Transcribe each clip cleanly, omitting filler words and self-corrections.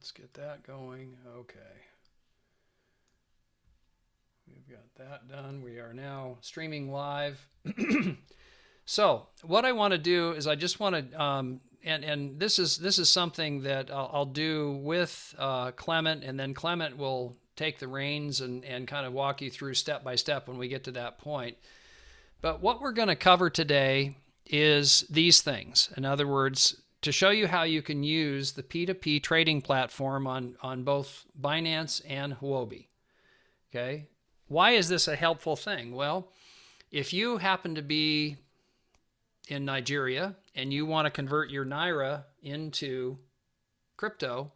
let's get that going. Okay. We've got that done. We are now streaming live. So what I want to do is I just want to, and this is something that I'll do with Clement, and then Clement will take the reins and kind of walk you through step by step when we get to that point. But what we're going to cover today is these things. In other words, to show you how you can use the P2P trading platform on both Binance and Huobi. Okay? Why is this a helpful thing? Well, if you happen to be in Nigeria and you want to convert your Naira into crypto,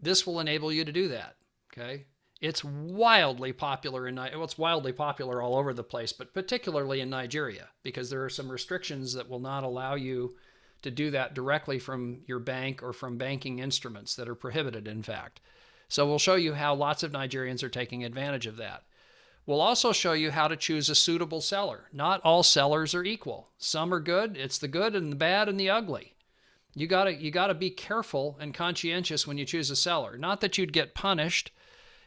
this will enable you to do that. Okay? It's wildly popular it's wildly popular all over the place, but particularly in Nigeria, because there are some restrictions that will not allow you to do that directly from your bank or from banking instruments that are prohibited, in fact. So we'll show you how lots of Nigerians are taking advantage of that. We'll also show you how to choose a suitable seller. Not all sellers are equal. Some are good. It's the good and the bad and the ugly. You gotta be careful and conscientious when you choose a seller. Not that you'd get punished,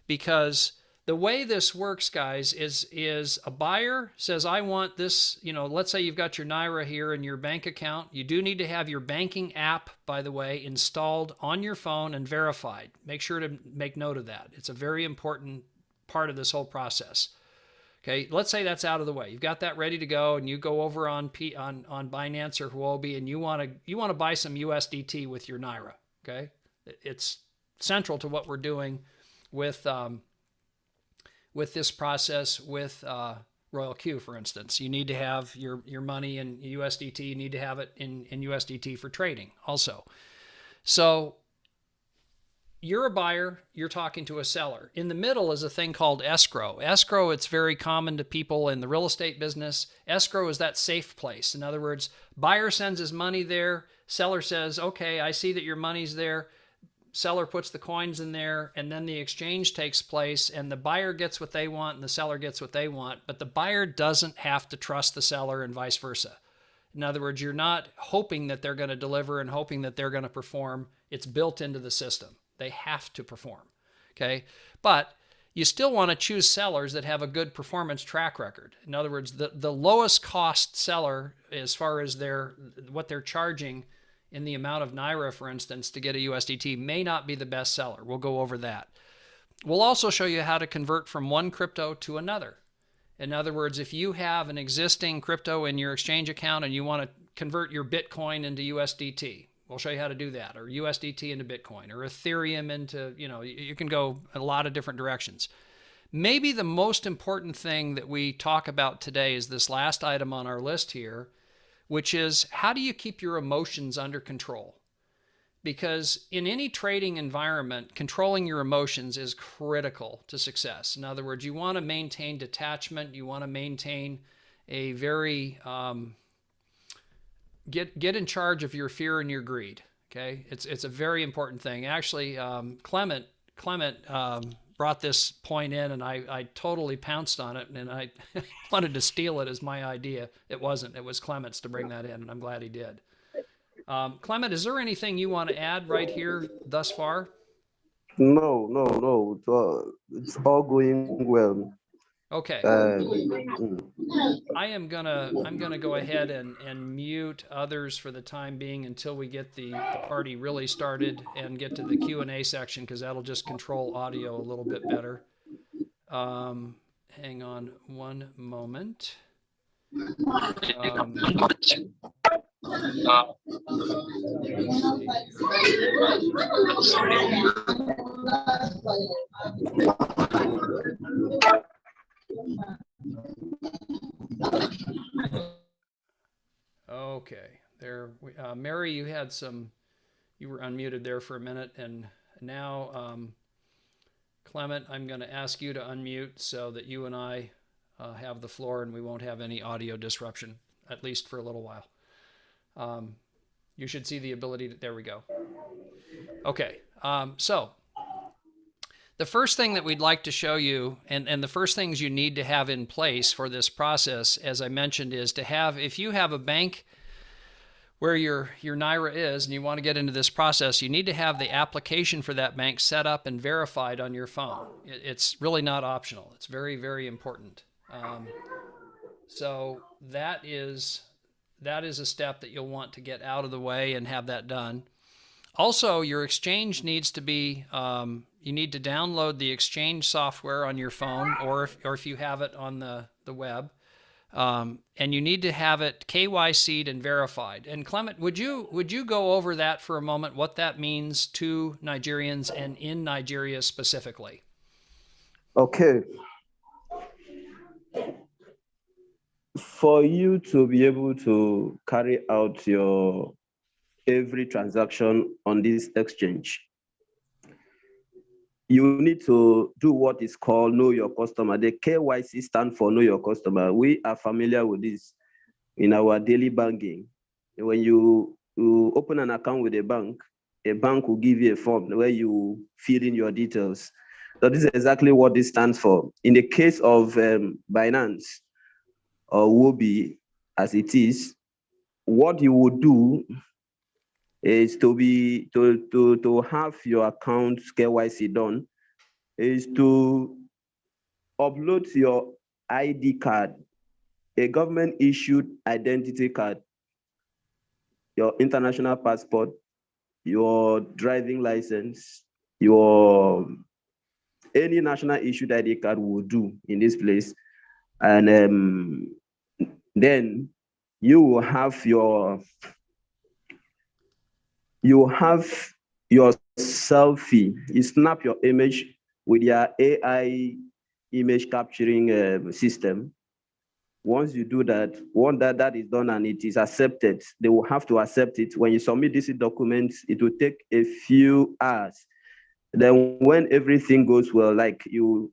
because the way this works, guys, is a buyer says, I want this, let's say you've got your Naira here in your bank account. You do need to have your banking app, by the way, installed on your phone and verified. Make sure to make note of that. It's a very important part of this whole process. Okay, let's say that's out of the way. You've got that ready to go, and you go over on Binance or Huobi, and you want to buy some USDT with your Naira. Okay, it's central to what we're doing with this process with Royal Q, for instance. You need to have your money in USDT. You need to have it in USDT for trading also. So you're a buyer, you're talking to a seller. In the middle is a thing called escrow. Escrow, it's very common to people in the real estate business. Escrow is that safe place. In other words, buyer sends his money there. Seller says, okay, I see that your money's there. Seller puts the coins in there, and then the exchange takes place, and the buyer gets what they want and the seller gets what they want, but the buyer doesn't have to trust the seller and vice versa. In other words, you're not hoping that they're going to deliver and hoping that they're going to perform. It's built into the system. They have to perform, okay? But you still want to choose sellers that have a good performance track record. In other words, the lowest cost seller, as far as what they're charging in the amount of Naira, for instance, to get a USDT, may not be the best seller. We'll go over that. We'll also show you how to convert from one crypto to another. In other words, if you have an existing crypto in your exchange account and you want to convert your Bitcoin into USDT, we'll show you how to do that, or USDT into Bitcoin, or Ethereum into, you can go a lot of different directions. Maybe the most important thing that we talk about today is this last item on our list here, which is, how do you keep your emotions under control? Because in any trading environment, controlling your emotions is critical to success. In other words, you want to maintain detachment. You want to maintain a very, get in charge of your fear and your greed. Okay, it's a very important thing. Actually, Clement brought this point in, and I totally pounced on it, and I wanted to steal it as my idea. It wasn't. It was Clement's to bring that in, and I'm glad he did. Clement, is there anything you want to add right here thus far? No. It's all going well. Okay. I'm gonna go ahead and mute others for the time being until we get the party really started and get to the Q&A section, because that'll just control audio a little bit better. Hang on one moment. Okay, there. Mary, you were unmuted there for a minute, and now, Clement, I'm going to ask you to unmute so that you and I have the floor, and we won't have any audio disruption, at least for a little while. You should see the ability to, there we go. Okay, so the first thing that we'd like to show you, and the first things you need to have in place for this process, as I mentioned, is to have, if you have a bank where your Naira is and you want to get into this process, you need to have the application for that bank set up and verified on your phone. It's really not optional. It's very, very important. So that is a step that you'll want to get out of the way and have that done. Also, your exchange needs to be, you need to download the exchange software on your phone, or if you have it on the web. And you need to have it KYC'd and verified. And Clement, would you go over that for a moment, what that means to Nigerians and in Nigeria specifically? Okay. For you to be able to carry out your every transaction on this exchange, you need to do what is called Know Your Customer. The KYC stands for Know Your Customer. We are familiar with this in our daily banking. When you open an account with a bank will give you a form where you fill in your details. So this is exactly what this stands for. In the case of Binance or Huobi, as it is, what you would do is to have your account KYC done, is to upload your ID card, a government issued identity card, your international passport, your driving license, your any national issued ID card will do in this place. And then you will have your selfie. You snap your image with your AI image capturing system. Once you do that, once that is done and it is accepted, they will have to accept it. When you submit these documents, it will take a few hours. Then when everything goes well, like you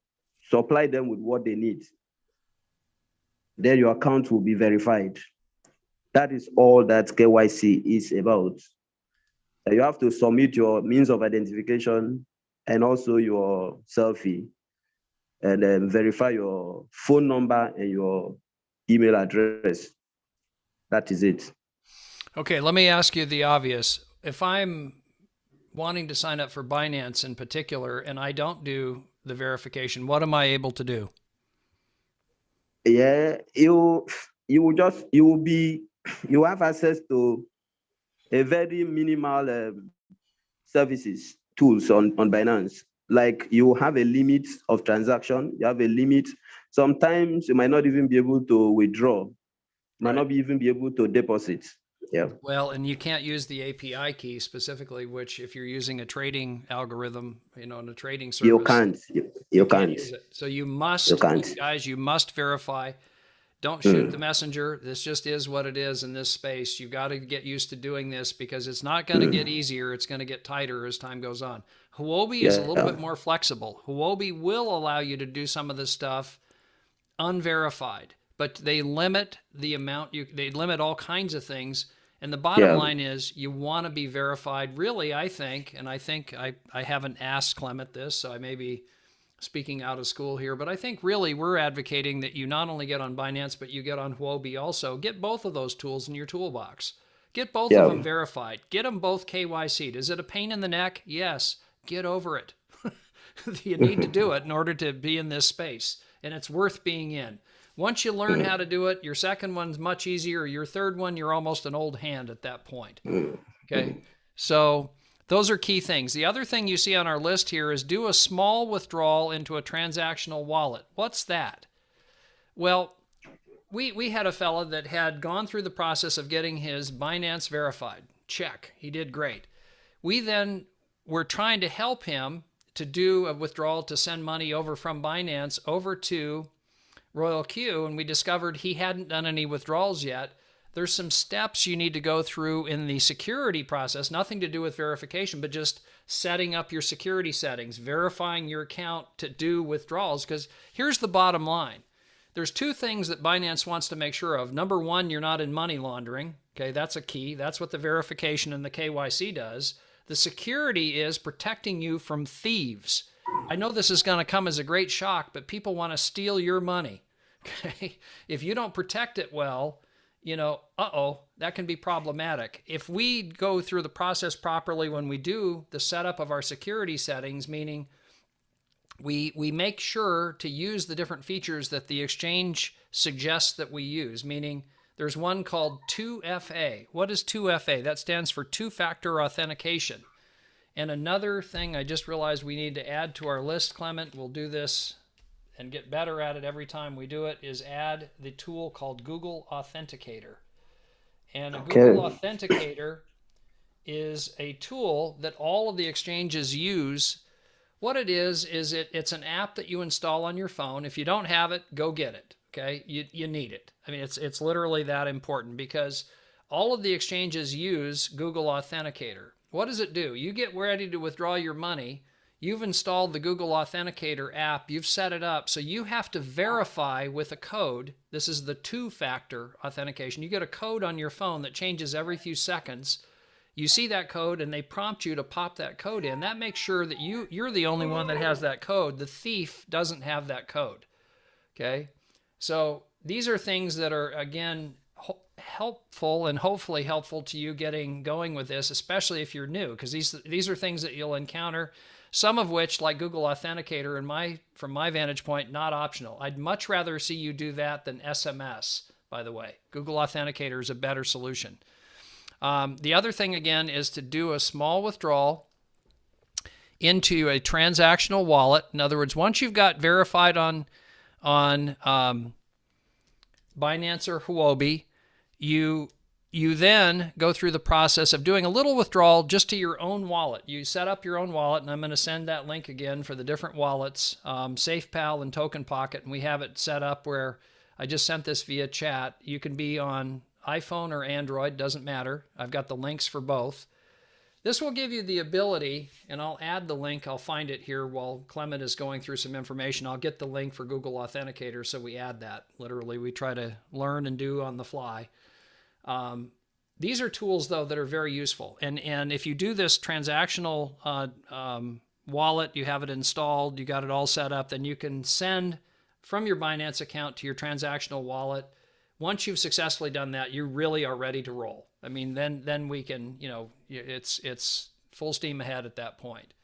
supply them with what they need, then your account will be verified. That is all that KYC is about. You have to submit your means of identification and also your selfie, and then verify your phone number and your email address. That is it. Okay, let me ask you the obvious. If I'm wanting to sign up for Binance in particular and I don't do the verification, what am I able to do? Yeah, you have access to a very minimal services tools on Binance. Like you have a limit of transaction, you have a limit. Sometimes you might not even be able to withdraw, might not even be able to deposit. Yeah. Well, and you can't use the API key specifically, which if you're using a trading algorithm, in a trading service, you can't use it. So you must, you can't. guys, you must verify. Don't shoot the messenger. This just is what it is in this space. You've got to get used to doing this because it's not going to get easier. It's going to get tighter as time goes on. Huobi is a little bit more flexible. Huobi will allow you to do some of this stuff unverified, but they limit the amount they limit all kinds of things. And the bottom line is you want to be verified. Really, I think, and I think I haven't asked Clement this, so I may be speaking out of school here, but I think really we're advocating that you not only get on Binance, but you get on Huobi also. Get both of those tools in your toolbox. Get both of them verified. Get them both KYC'd. Is it a pain in the neck? Yes. Get over it. You need to do it in order to be in this space, and it's worth being in. Once you learn how to do it, your second one's much easier. Your third one, you're almost an old hand at that point. Okay? So those are key things. The other thing you see on our list here is do a small withdrawal into a transactional wallet. What's that? Well, we had a fella that had gone through the process of getting his Binance verified. Check. He did great. We then were trying to help him to do a withdrawal to send money over from Binance over to Royal Q, and we discovered he hadn't done any withdrawals yet. There's some steps you need to go through in the security process, nothing to do with verification, but just setting up your security settings, verifying your account to do withdrawals. Because here's the bottom line. There's two things that Binance wants to make sure of. Number one, you're not in money laundering. Okay, that's a key. That's what the verification and the KYC does. The security is protecting you from thieves. I know this is going to come as a great shock, but people want to steal your money. Okay? If you don't protect it well, that can be problematic. If we go through the process properly when we do the setup of our security settings, meaning we make sure to use the different features that the exchange suggests that we use, meaning there's one called 2FA. What is 2FA? That stands for two-factor authentication. And another thing I just realized we need to add to our list, Clement, we'll do this and get better at it every time we do it, is add the tool called Google Authenticator. And a Google Authenticator is a tool that all of the exchanges use. What it is it's an app that you install on your phone. If you don't have it, go get it. Okay, you need it. I mean, it's literally that important because all of the exchanges use Google Authenticator. What does it do? You get ready to withdraw your money. You've installed the Google Authenticator app. You've set it up. So you have to verify with a code. This is the two-factor authentication. You get a code on your phone that changes every few seconds. You see that code and they prompt you to pop that code in. That makes sure that you're the only one that has that code. The thief doesn't have that code. Okay? So these are things that are, again, helpful and hopefully helpful to you getting going with this, especially if you're new, because these are things that you'll encounter, some of which, like Google Authenticator, from my vantage point, not optional. I'd much rather see you do that than SMS, by the way. Google Authenticator is a better solution. The other thing, again, is to do a small withdrawal into a transactional wallet. In other words, once you've got verified on Binance or Huobi, you then go through the process of doing a little withdrawal just to your own wallet. You set up your own wallet, and I'm going to send that link again for the different wallets, SafePal and Token Pocket, and we have it set up where I just sent this via chat. You can be on iPhone or Android, doesn't matter. I've got the links for both. This will give you the ability, and I'll add the link. I'll find it here while Clement is going through some information. I'll get the link for Google Authenticator, so we add that. Literally, we try to learn and do on the fly. These are tools, though, that are very useful. And if you do this transactional wallet, you have it installed, you got it all set up, then you can send from your Binance account to your transactional wallet. Once you've successfully done that, you really are ready to roll. I mean, then we can, it's full steam ahead at that point.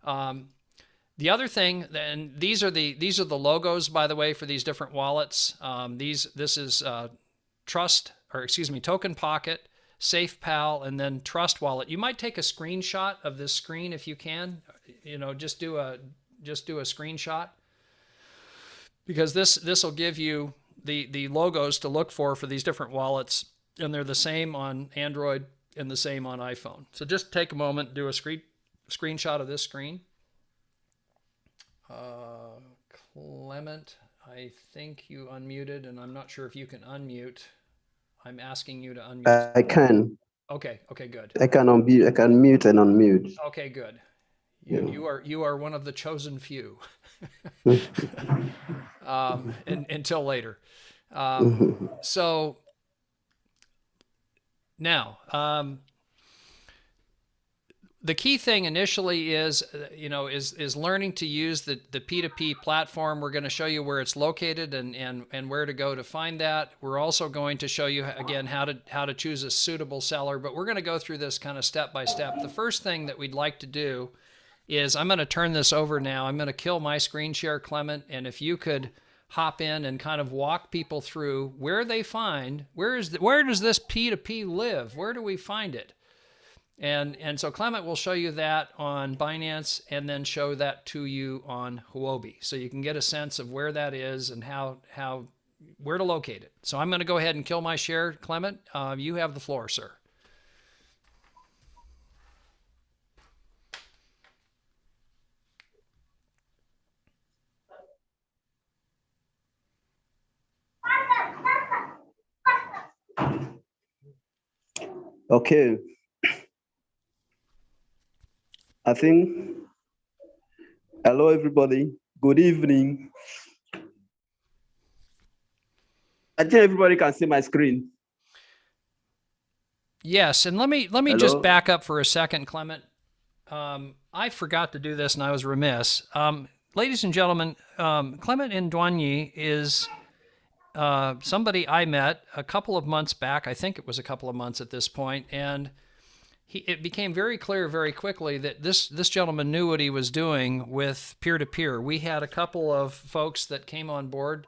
The other thing, and these are the logos, by the way, for these different wallets. This is Token Pocket, SafePal, and then Trust Wallet. You might take a screenshot of this screen if you can. Just do a screenshot, because this will give you the logos to look for these different wallets, and they're the same on Android and the same on iPhone. So just take a moment, do a screenshot of this screen. Clement, I think you unmuted, and I'm not sure if you can unmute. I'm asking you to unmute. I can. Okay, good. I can unmute. I can mute and unmute. Okay, good. You are one of the chosen few. Until later. So now, the key thing initially is learning to use the P2P platform. We're going to show you where it's located and where to go to find that. We're also going to show you again how to choose a suitable seller, but we're going to go through this kind of step by step. The first thing that we'd like to do is I'm going to turn this over now. I'm going to kill my screen share, Clement, and if you could hop in and kind of walk people through where does this P2P live? Where do we find it? And so Clement will show you that on Binance and then show that to you on Huobi, so you can get a sense of where that is and where to locate it. So I'm going to go ahead and kill my share, Clement. You have the floor, sir. Okay. I think, hello everybody, good evening. I think everybody can see my screen. Yes, and let me just back up for a second, Clement. I forgot to do this and I was remiss. Ladies and gentlemen, Clement Nduonyi is somebody I met a couple of months back. I think it was a couple of months at this point, and it became very clear very quickly that this gentleman knew what he was doing with peer-to-peer. We had a couple of folks that came on board.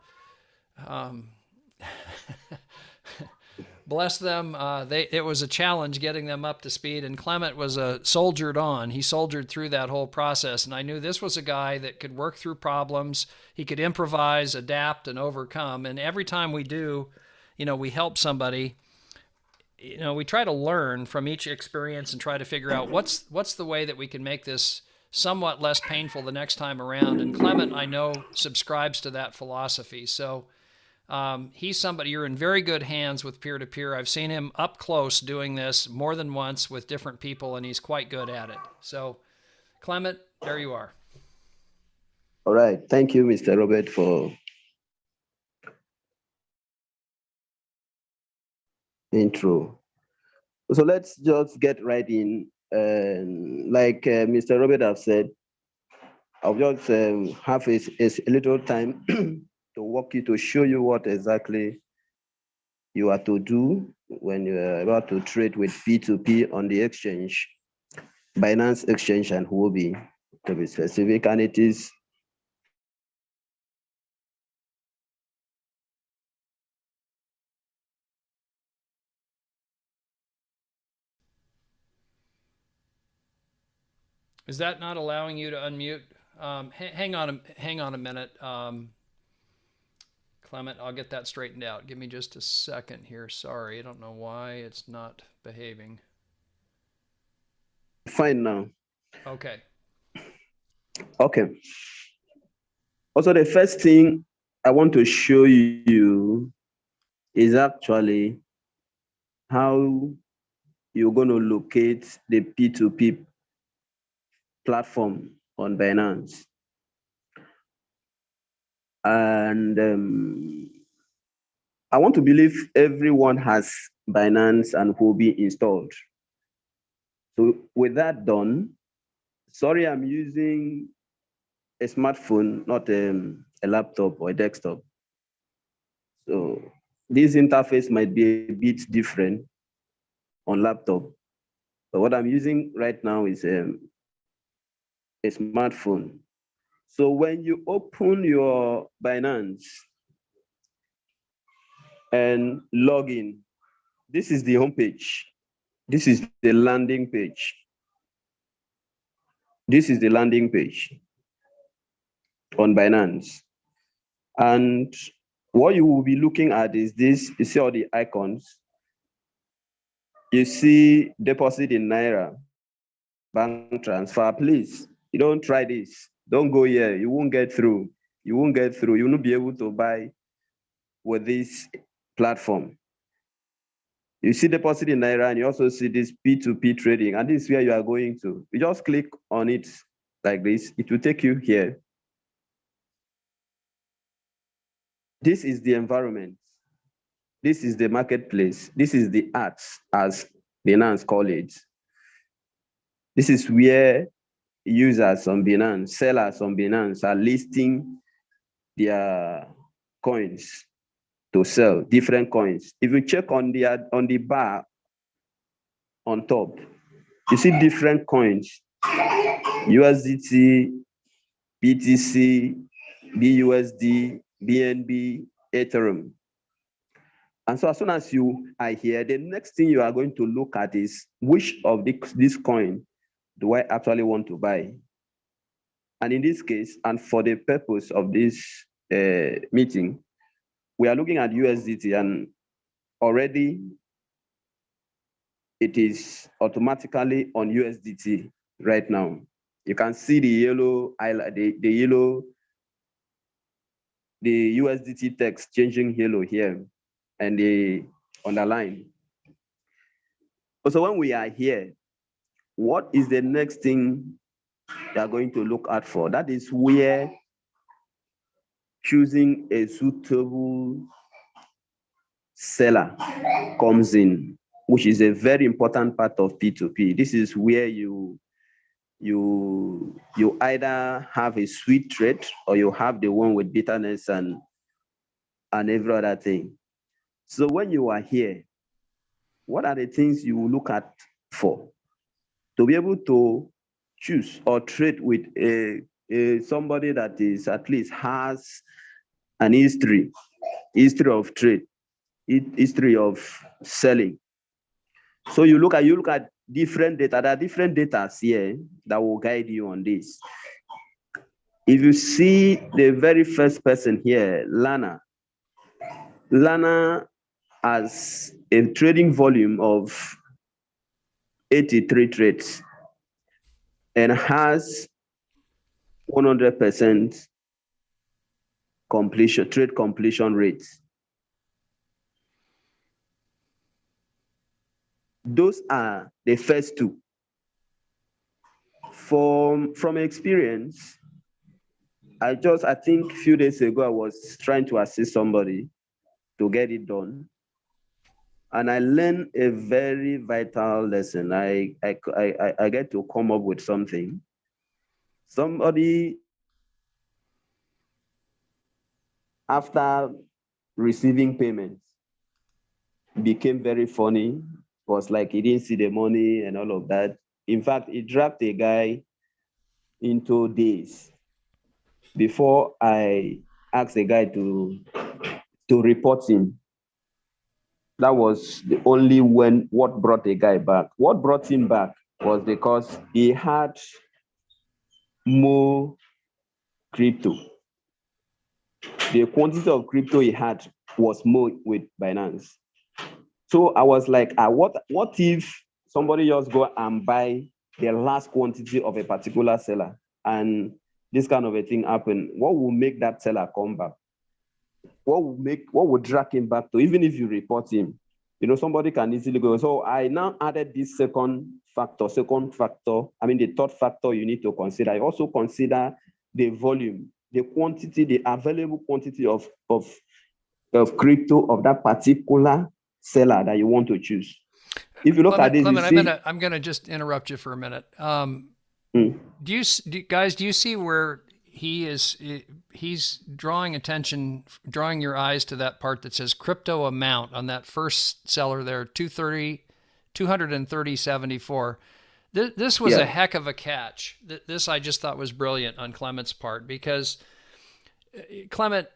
Bless them. It was a challenge getting them up to speed, and Clement was soldiered on. He soldiered through that whole process, and I knew this was a guy that could work through problems. He could improvise, adapt, and overcome. And every time we do, we help somebody, we try to learn from each experience and try to figure out what's the way that we can make this somewhat less painful the next time around. And Clement, I know, subscribes to that philosophy. So he's somebody, you're in very good hands with peer-to-peer. I've seen him up close doing this more than once with different people, and he's quite good at it. So, Clement, there you are. All right. Thank you, Mr. Robert, for intro. So let's just get right in. Like Mr. Robert have said, I'll just have a little time to walk you, to show you what exactly you are to do when you're about to trade with P2P on the exchange, Binance Exchange and Huobi, to be specific, and it is Is that not allowing you to unmute? Hang on a minute. Clement, I'll get that straightened out. Give me just a second here. Sorry, I don't know why it's not behaving. fine now. Okay. Okay. Also, the first thing I want to show you is actually how you're going to locate the P2P platform on Binance. And I want to believe everyone has Binance and Huobi installed. So with that done, sorry, I'm using a smartphone, not a laptop or a desktop. So this interface might be a bit different on laptop. But what I'm using right now is a smartphone. So when you open your Binance and log in, this is the homepage. This is the landing page. This is the landing page on Binance. And what you will be looking at is this. You see all the icons. You see deposit in Naira, bank transfer. Please, you don't try this. Don't go here. You won't get through. You won't get through. You won't be able to buy with this platform. You see deposit in Naira, and you also see this P2P trading, and this is where you are going to. You just click on it like this. It will take you here. This is the environment. This is the marketplace. This is the arts, as Binance call it. This is where users on Binance, sellers on Binance are listing their coins to sell, different coins. If you check on the bar on top, you see different coins: USDT, BTC, BUSD, BNB, Ethereum. And so as soon as you are here, the next thing you are going to look at is which of this coin do I actually want to buy? And in this case, and for the purpose of this meeting, we are looking at USDT, and already it is automatically on USDT right now. You can see the yellow, the USDT text changing yellow here, and the underline. So when we are here, what is the next thing you are going to look out for? That is where choosing a suitable seller comes in, which is a very important part of P2P. This is where you either have a sweet trade or you have the one with bitterness and and every other thing. So when you are here, what are the things you will look at for to be able to choose or trade with somebody that is at least has an history of trade, history of selling? So you look at different data. There are different data here that will guide you on this. If you see the very first person here, Lana has a trading volume of 83 trades and has 100% trade completion rate. Those are the first two. From experience, I think a few days ago, I was trying to assist somebody to get it done. And I learned a very vital lesson. I get to come up with something. Somebody, after receiving payments, became very funny. Was like he didn't see the money and all of that. In fact, it dragged a guy into days before I asked the guy to report him. That was the only what brought the guy back. What brought him back was because he had more crypto. The quantity of crypto he had was more with Binance. So I was like, what if somebody just go and buy the last quantity of a particular seller and this kind of a thing happen? What will make that seller come back? What would drag him back to, even if you report him? Somebody can easily go. So I now added this second factor. I mean, the third factor you need to consider. I also consider the volume, the quantity, the available quantity of crypto of that particular seller that you want to choose. If you look at this, Clement, I'm gonna just interrupt you for a minute. Do you see where he's drawing your eyes to that part that says crypto amount on that first seller there, 230.74. This was a heck of a catch. This I just thought was brilliant on Clement's part, because Clement,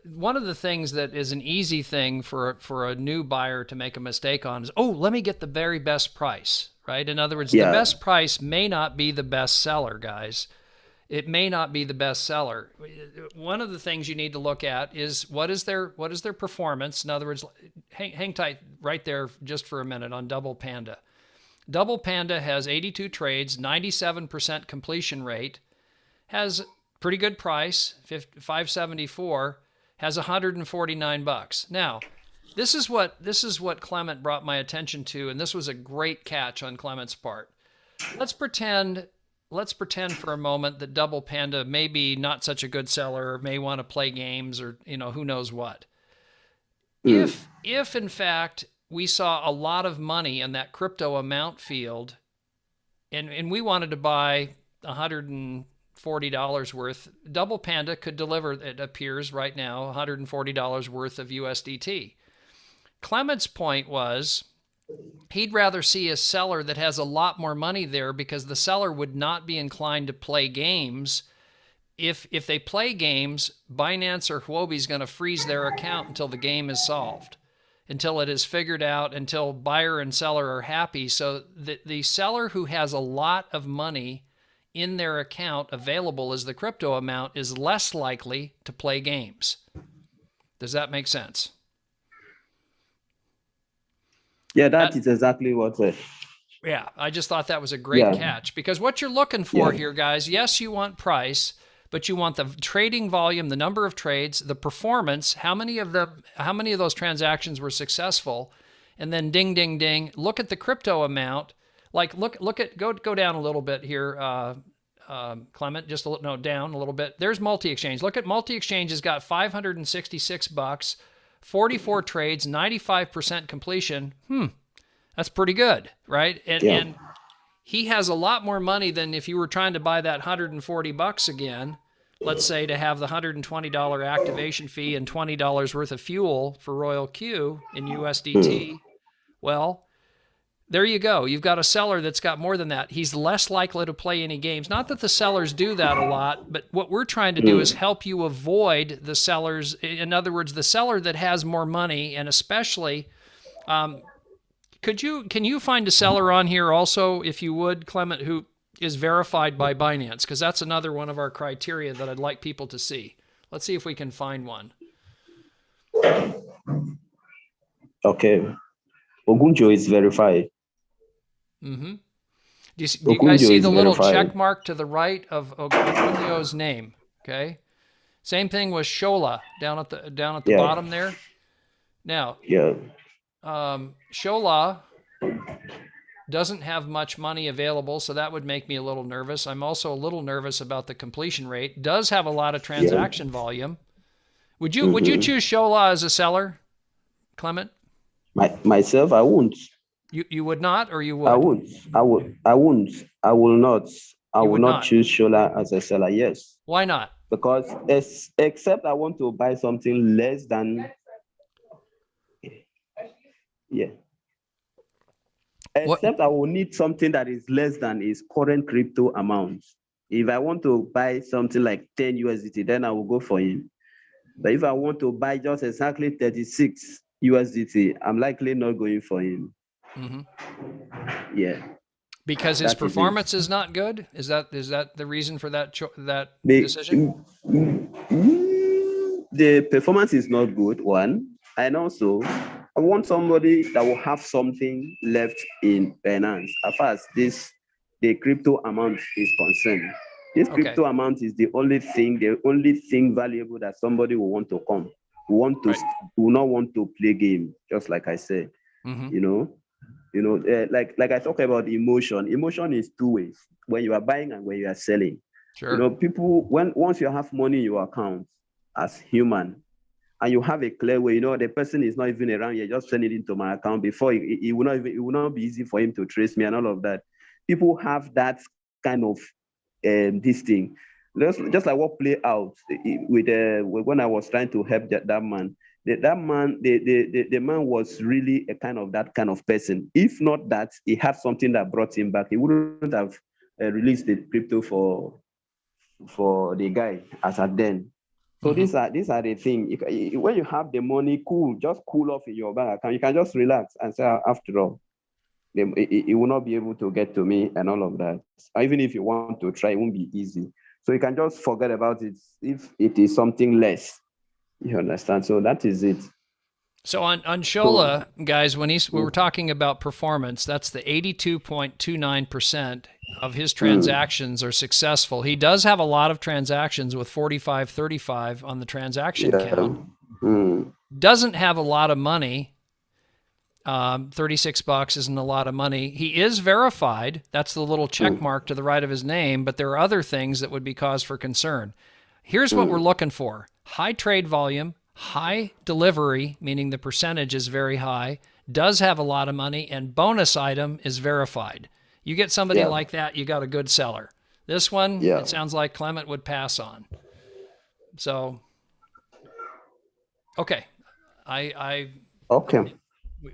one of the things that is an easy thing for a new buyer to make a mistake on is, let me get the very best price, right? In other words, the best price may not be the best seller, guys. It may not be the best seller. One of the things you need to look at is what is their performance. In other words, hang tight right there just for a minute on Double Panda. Double Panda has 82 trades, 97% completion rate, has pretty good price, $574, has $149. Now, this is what Clement brought my attention to, and this was a great catch on Clement's part. Let's pretend for a moment that Double Panda may be not such a good seller, or may want to play games, or who knows what. If in fact we saw a lot of money in that crypto amount field, and we wanted to buy $140 worth, Double Panda could deliver, it appears right now, $140 worth of USDT. Clement's point was, he'd rather see a seller that has a lot more money there, because the seller would not be inclined to play games. If they play games, Binance or Huobi is going to freeze their account until the game is solved, until it is figured out, until buyer and seller are happy. So the seller who has a lot of money in their account available as the crypto amount is less likely to play games. Does that make sense? Yeah, that is exactly what. Yeah, I just thought that was a great catch, because what you're looking for here, guys, yes, you want price, but you want the trading volume, the number of trades, the performance, how many of those transactions were successful, and then ding, ding, ding. Look at the crypto amount. Like go down a little bit here, Clement, down a little bit. There's multi-exchange. Look at multi-exchange has got $566. 44 trades, 95% completion. That's pretty good, right? And he has a lot more money than if you were trying to buy that $140 again. let's say, to have the $120 activation fee and $20 worth of fuel for Royal Q in USDT, well, there you go. You've got a seller that's got more than that. He's less likely to play any games. Not that the sellers do that a lot, but what we're trying to do is help you avoid the sellers. In other words, the seller that has more money, and especially, can you find a seller on here also, if you would, Clement, who is verified by Binance? Because that's another one of our criteria that I'd like people to see. Let's see if we can find one. Okay. Ogunjo is verified. Mm-hmm. Do you guys see the little check mark to the right of Ogunjo's name? Okay. Same thing with Shola down at the bottom there. Now, Shola doesn't have much money available, so that would make me a little nervous. I'm also a little nervous about the completion rate. Does have a lot of transaction volume. Would you choose Shola as a seller, Clement? Myself, I won't. You would not, or you would? I won't. I won't. I will not. I will not choose Shola as a seller. Yes. Why not? Because except I want to buy something less than. Yeah. Except I will need something that is less than his current crypto amount. If I want to buy something like 10 USDT, then I will go for him. But if I want to buy just exactly 36 USDT, I'm likely not going for him. Mm-hmm. Yeah. Because his performance is not good? Is that the reason for that decision? The performance is not good, one. And also, I want somebody that will have something left in Binance as far as the crypto amount is concerned. This crypto amount is the only thing valuable that somebody will want to come. Will not want to play game, just like I said. Mm-hmm. Like I talk about emotion. Emotion is two ways: when you are buying and when you are selling. Sure. People, once you have money in your account as human, and you have a clear way, the person is not even around, you're just sending it into my account. Before it will not be easy for him to trace me and all of that. People have that kind of this thing. Just like what played out with when I was trying to help that man. The man was really that kind of person. If not that, he had something that brought him back, he wouldn't have released the crypto for the guy as at then. So these are the things. When you have the money, just cool off in your bank account. You can just relax and say, after all, it will not be able to get to me and all of that. Even if you want to try, it won't be easy. So you can just forget about it if it is something less. You understand? So that is it. So on Shola, guys, when we were talking about performance, that's the 82.29% of his transactions are successful. He does have a lot of transactions with 45.35 on the transaction count. Doesn't have a lot of money. $36 isn't a lot of money. He is verified. That's the little check mark to the right of his name, but there are other things that would be cause for concern. Here's what we're looking for: high trade volume, high delivery, meaning the percentage is very high, does have a lot of money, and bonus item is verified. You get somebody like that, you got a good seller. This one, it sounds like Clement would pass on. So, okay.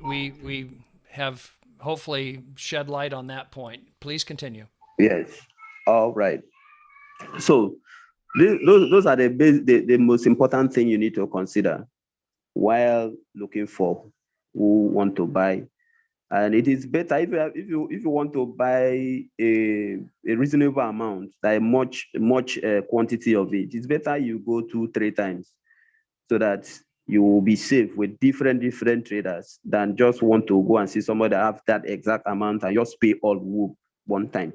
We have hopefully shed light on that point. Please continue. Yes. All right. So those are the most important thing you need to consider while looking for who want to buy. And it is better if you want to buy a reasonable amount, like much quantity of it. It's better you go 2-3 times so that you will be safe with different traders than just want to go and see somebody that have that exact amount and just pay all one time.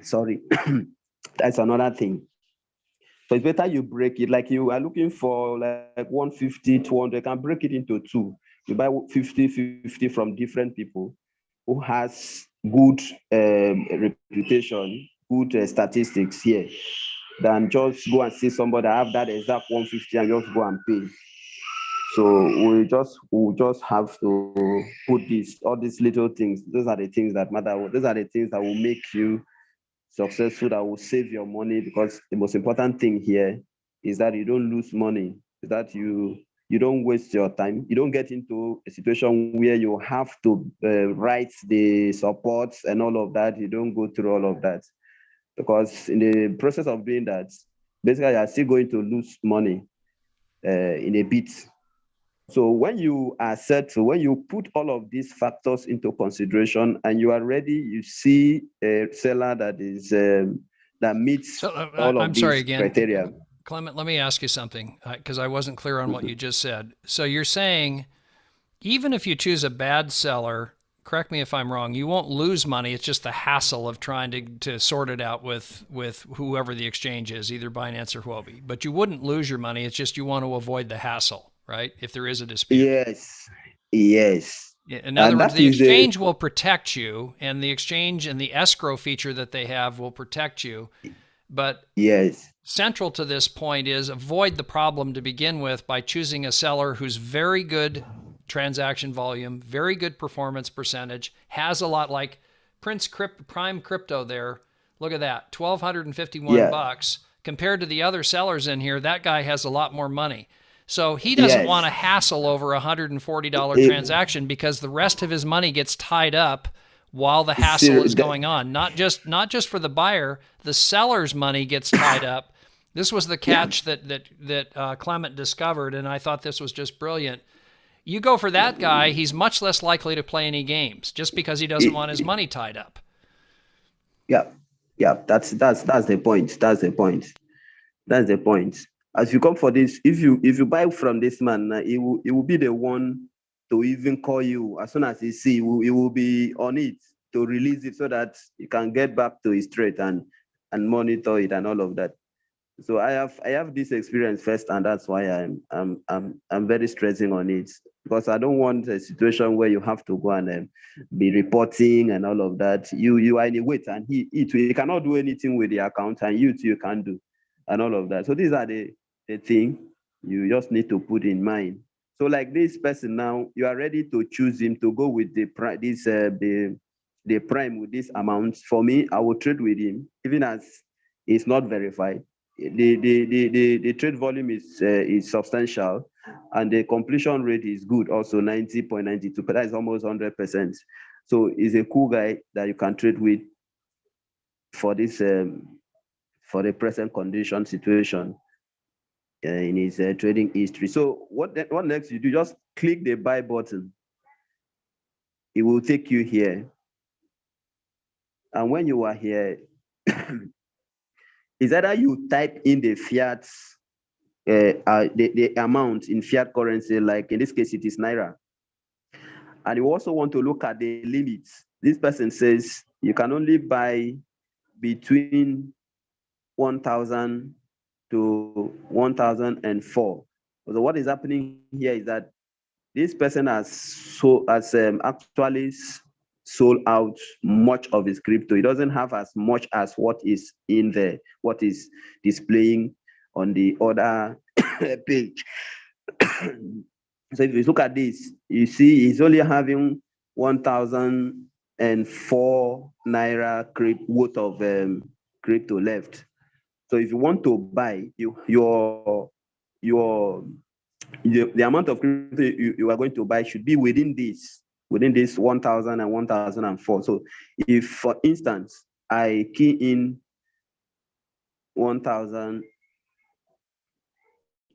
Sorry. That's another thing. So it's better you break it. Like you are looking for like 150, 200, you can break it into two. You buy 50 from different people who has good reputation, good statistics here, than just go and see somebody that have that exact 150 and just go and pay. So we'll just have to put all these little things. Those are the things that matter. Those are the things that will make you successful, that will save your money, because the most important thing here is that you don't lose money, that you don't waste your time. You don't get into a situation where you have to write the supports and all of that. You don't go through all of that, because in the process of doing that, basically you are still going to lose money in a bit. So when you are settled, when you put all of these factors into consideration and you are ready, you see a seller that is that meets all of I'm these sorry again, criteria. Clement, let me ask you something, because I wasn't clear on what you just said. So you're saying even if you choose a bad seller, correct me if I'm wrong, you won't lose money. It's just the hassle of trying to sort it out with whoever the exchange is, either Binance or Huobi. But you wouldn't lose your money. It's just you want to avoid the hassle, right? If there is a dispute. Yes, yes. In other words, the exchange will protect you, and the exchange and the escrow feature that they have will protect you. But yes, central to this point is avoid the problem to begin with by choosing a seller who's very good transaction volume, very good performance percentage, has a lot, like Prime Crypto there. Look at that, $1,251 compared to the other sellers in here. That guy has a lot more money. So he doesn't want to hassle over a $140 transaction, because the rest of his money gets tied up while the hassle is going on. Not just for the buyer, the seller's money gets tied up. This was the catch that Clement discovered, and I thought this was just brilliant. You go for that guy, he's much less likely to play any games, just because he doesn't want his money tied up. Yeah, that's the point. That's the point. As you come for this, if you buy from this man, he will be the one to even call you as soon as he see. He will be on it to release it so that he can get back to his trade and monitor it and all of that. So I have this experience first, and that's why I'm very stressing on it, because I don't want a situation where you have to go and be reporting and all of that. You are in a wait, and he cannot do anything with the account, and you can do, and all of that. So these are the thing you just need to put in mind. So like this person now, you are ready to choose him to go with the prime with this amount. For me, I will trade with him, even as it's not verified. The trade volume is substantial, and the completion rate is good, also 90.92%. That is almost 100%. So he's a cool guy that you can trade with for this for the present condition situation in his trading history. So what next you do? Just click the buy button. It will take you here, and when you are here, is either you type in the fiat, the amount in fiat currency, like in this case it is Naira, and you also want to look at the limits. This person says you can only buy between 1,000 to 1,004. So what is happening here is that this person has actually sold out much of his crypto. He doesn't have as much as what is in there, what is displaying on the other page. So if you look at this, you see he's only having 1,004 Naira worth of crypto left. So if you want to buy, the amount of crypto you are going to buy should be within this 1,000 and 1,004. So if, for instance, I key in 1,000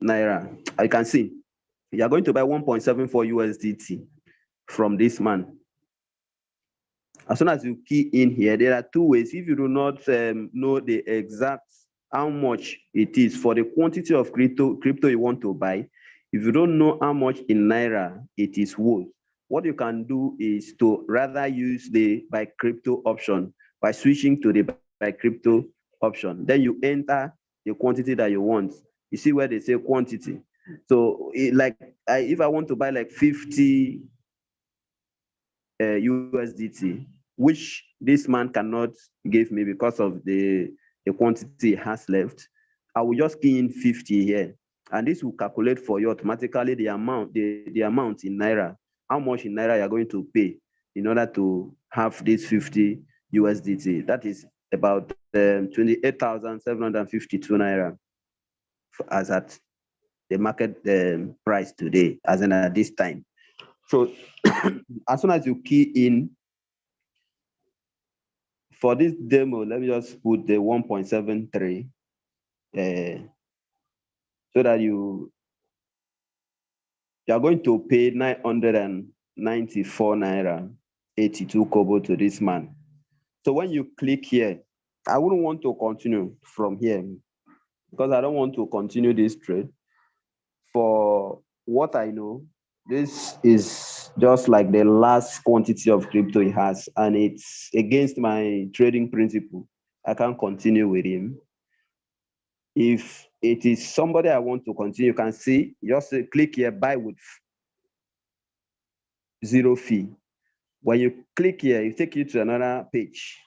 Naira, I can see you are going to buy 1.74 USDT from this man. As soon as you key in here, there are two ways. If you do not know the exact how much it is for the quantity of crypto you want to buy, if you don't know how much in Naira it is worth, what you can do is to rather use the buy crypto option by switching to the buy crypto option. Then you enter the quantity that you want. You see where they say quantity. So if I want to buy like 50 USDT, which this man cannot give me because of the quantity he has left, I will just key in 50 here, and this will calculate for you automatically the amount in Naira, how much in Naira you're going to pay in order to have this 50 USDT. That is about 28,752 naira as at the market price today, as in at this time. So as soon as you key in, for this demo, let me just put the 1.73 so that you are going to pay 994 naira 82 kobo to this man. So when you click here, I wouldn't want to continue from here because I don't want to continue this trade. For what I know, this is just like the last quantity of crypto he has, and it's against my trading principle. I can't continue with him. If it is somebody I want to continue, you can see, just click here, buy with 0 fee. When you click here, it takes you to another page.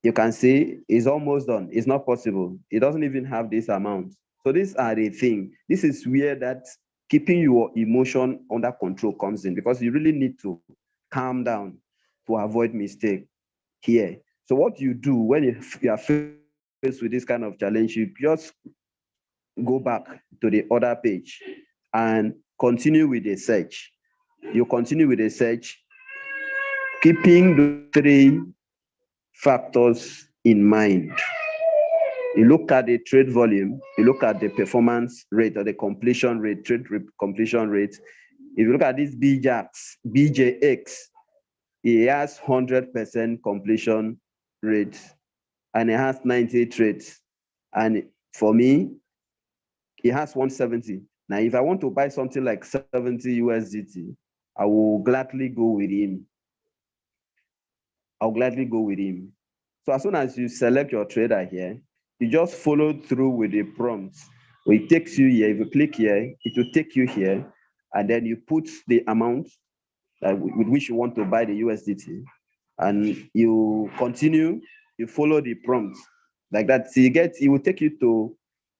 You can see it's almost done. It's not possible. It doesn't even have this amount. So these are the thing. This is where that keeping your emotion under control comes in, because you really need to calm down to avoid mistake here. So what you do when you are faced with this kind of challenge, you just go back to the other page and continue with the search. You continue with the search, keeping the 3 factors in mind. You look at the trade volume, you look at the performance rate or the completion rate, completion rate. If you look at this BJX, it has 100% completion rate and it has 90 trades. And for me, it has 170. Now, if I want to buy something like 70 USDT, I will gladly go with him. I'll gladly go with him. So as soon as you select your trader here, you just follow through with the prompts. It takes you here. If you click here, it will take you here, and then you put the amount with which you want to buy the USDT, and you continue. You follow the prompts like that. So it will take you to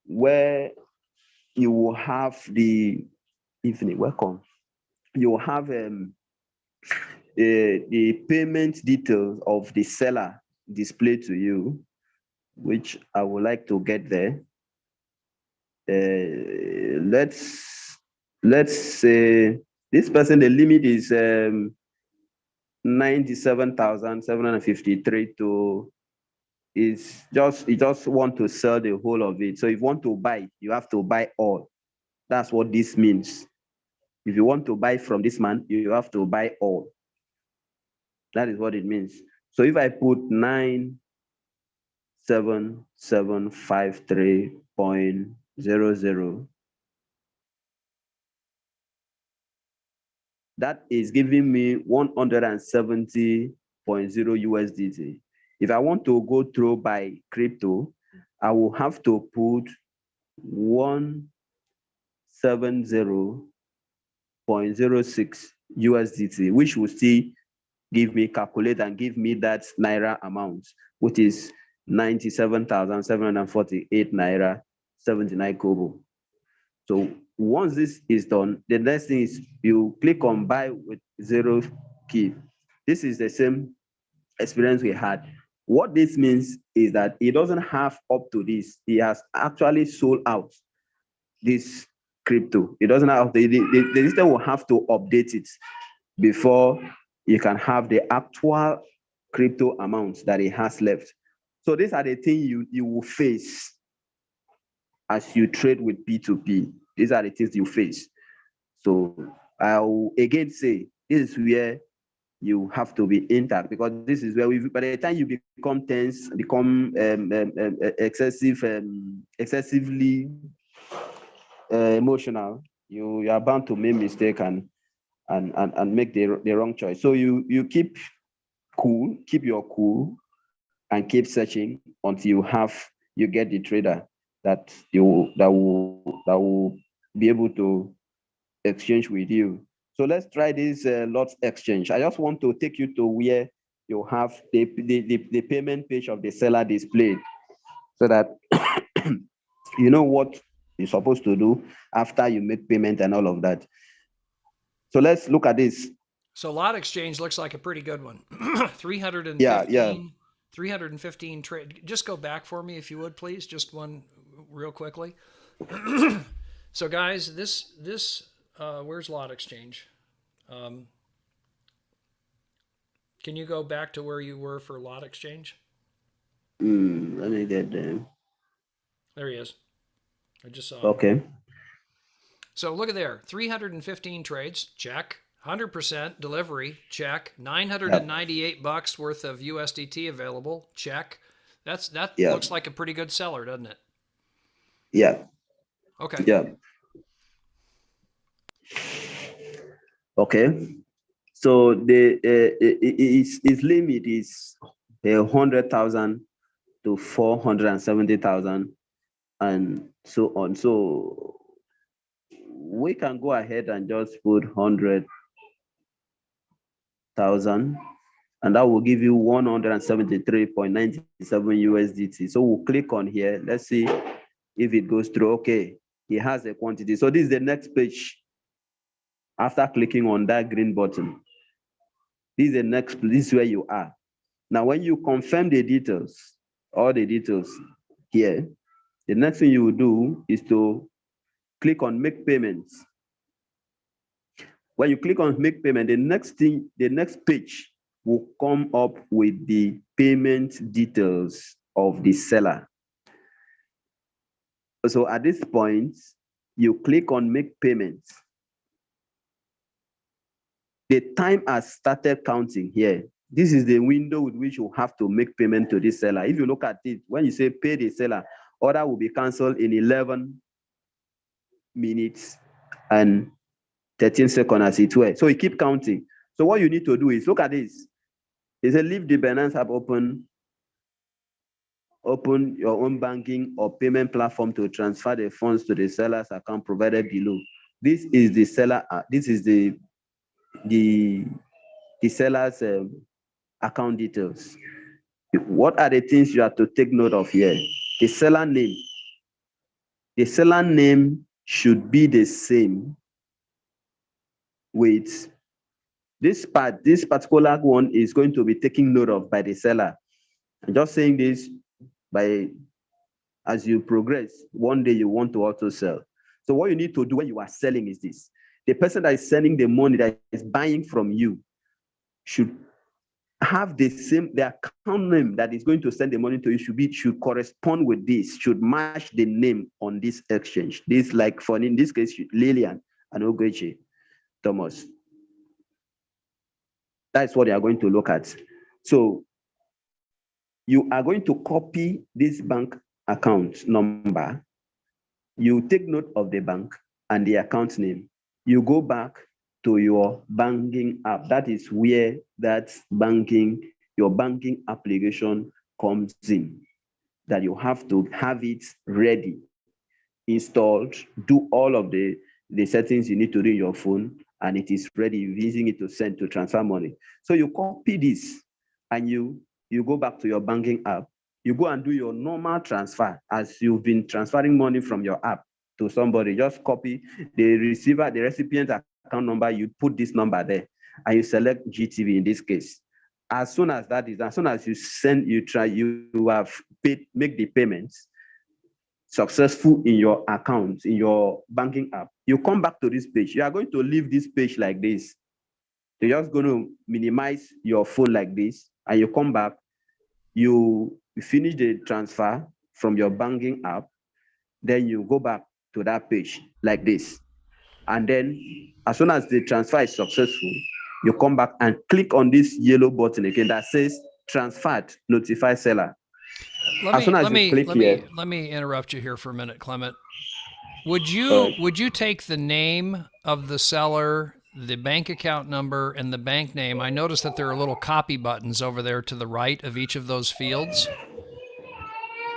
where you will have the evening. Welcome. You will have the payment details of the seller displayed to you, which I would like to get there. Let's say this person, the limit is 97,753 to he just want to sell the whole of it. So if you want to buy, you have to buy all. That's what this means. If you want to buy from this man, you have to buy all. That is what it means. So if I put 97753.00, that is giving me 170.0 USDT. If I want to go through by crypto, I will have to put 170.06 USDT, which will still give me, calculate and give me that Naira amount, which is 97,748 Naira 79 kobo. So once this is done, the next thing is you click on buy with 0 key. This is the same experience we had. What this means is that it doesn't have up to this. He has actually sold out this crypto. It doesn't have, the system will have to update it before you can have the actual crypto amount that it has left. So these are the things you will face as you trade with P2P. These are the things you face. So I'll again say, this is where you have to be intact, because this is where by the time you become tense, become excessively emotional, you are bound to make mistake and make the wrong choice. So you keep cool, keep your cool, and keep searching until you get the trader that will be able to exchange with you. So let's try this lots exchange. I just want to take you to where you have the payment page of the seller displayed, so that you know what you're supposed to do after you make payment and all of that. So let's look at this. So lot exchange looks like a pretty good one. 315. Yeah. 315 trade. Just go back for me if you would, please. Just one real quickly. So guys, this where's lot exchange? Can you go back to where you were for lot exchange? Let me get them. There he is. I just saw him. Okay. So look at there, 315 trades, check. 100% delivery, check. $998 worth of USDT available, check. That looks like a pretty good seller, doesn't it? Yeah. Okay. Yeah. Okay. So the its limit is 100,000 to 470,000, and so on. So we can go ahead and just put 100,000, and that will give you 173.97 USDT. So we'll click on here. Let's see if it goes through. Okay, it has a quantity. So this is the next page. After clicking on that green button, this is the next. This is where you are. Now, when you confirm the details, all the details here, the next thing you will do is to click on make payments. When you click on make payment, the next page will come up with the payment details of the seller. So at this point, you click on make payments. The time has started counting here. This is the window with which you have to make payment to this seller. If you look at it, when you say pay the seller, order will be canceled in 11 minutes and 13 seconds as it were. So you keep counting. So what you need to do is look at this. It says leave the Binance app open your own banking or payment platform to transfer the funds to the seller's account provided below. This is the seller. This is the seller's account details. What are the things you have to take note of here? The seller name. The seller name should be the same with this part. This particular one is going to be taken note of by the seller. I'm just saying this as you progress, one day you want to auto sell. So what you need to do when you are selling is this. The person that is sending the money, that is buying from you, should have the account name that is going to send the money to you should correspond with this, should match the name on this exchange. This, like for in this case, Lillian and Ogechi Thomas. That's what they are going to look at. So you are going to copy this bank account number. You take note of the bank and the account name. You go back to your banking app. That is where your banking application comes in. That you have to have it ready, installed, do all of the settings you need to do in your phone, and it is ready. You're using it to transfer money. So you copy this and you go back to your banking app. You go and do your normal transfer as you've been transferring money from your app to somebody. Just copy the recipient account number. You put this number there and you select GTV in this case. As soon as you have paid, make the payments successful in your account, in your banking app, you come back to this page. You are going to leave this page like this. You're just going to minimize your phone like this, and you come back, you finish the transfer from your banking app, then you go back to that page like this. And then as soon as the transfer is successful, you come back and click on this yellow button again that says transferred, notify seller. Let me interrupt you here for a minute, Clement. Would you take the name of the seller, the bank account number, and the bank name? I noticed that there are little copy buttons over there to the right of each of those fields.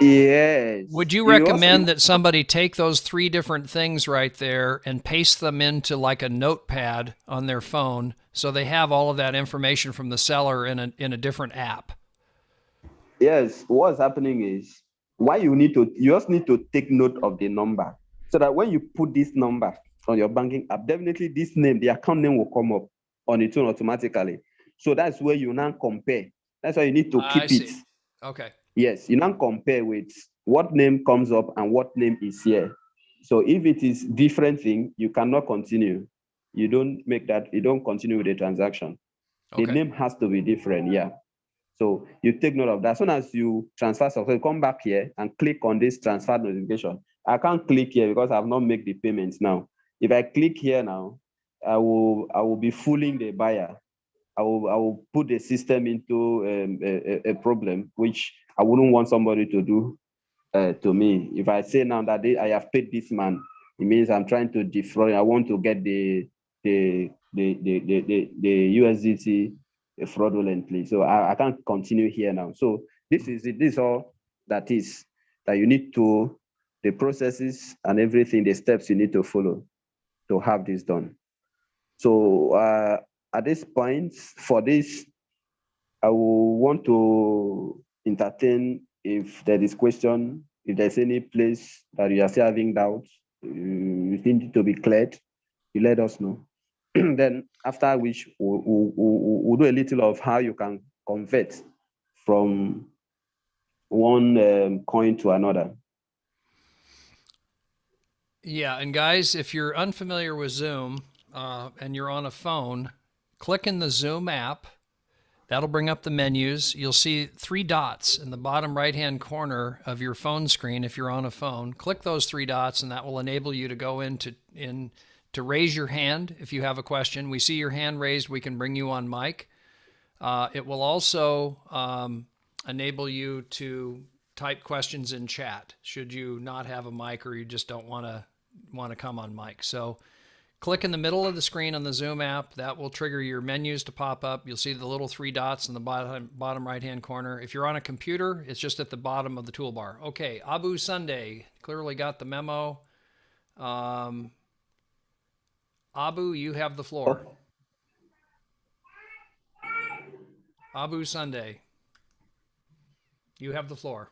Yes. Would you recommend that somebody take those three different things right there and paste them into like a notepad on their phone so they have all of that information from the seller in a different app? Yes. What's happening is you just need to take note of the number so that when you put this number on your banking app, definitely this name, the account name will come up on its own automatically. So that's where you now compare. That's why you need to keep it. Okay. Yes, you now compare with what name comes up and what name is here. So if it is different thing, you cannot continue. You don't make that, you don't continue with the transaction. The Okay. name has to be different, yeah. So you take note of that. As soon as you transfer success, come back here and click on this transfer notification. I can't click here because I've not made the payments now. If I click here now, I will be fooling the buyer. I will put the system into a problem, which I wouldn't want somebody to do to me. If I say now that I have paid this man, it means I'm trying to defraud. I want to get the USDT fraudulently. So I can't continue here now. So this is it. This is all that is that you need to, the processes and everything, the steps you need to follow to have this done. So at this point, for this, I will want to entertain if there is question, if there's any place that you are still having doubts, you need to be cleared, you let us know. Then after which we'll do a little of how you can convert from one coin to another. Yeah, and guys, if you're unfamiliar with Zoom and you're on a phone, click in the Zoom app. That'll bring up the menus. You'll see 3 dots in the bottom right-hand corner of your phone screen if you're on a phone. Click those 3 dots, and that will enable you to go to raise your hand if you have a question. We see your hand raised, we can bring you on mic. It will also enable you to type questions in chat should you not have a mic or you just don't want to come on mic. So click in the middle of the screen on the Zoom app. That will trigger your menus to pop up. You'll see the little 3 dots in the bottom right-hand corner. If you're on a computer, it's just at the bottom of the toolbar. Okay, Abu Sunday clearly got the memo. Abu, you have the floor. Abu Sunday, you have the floor.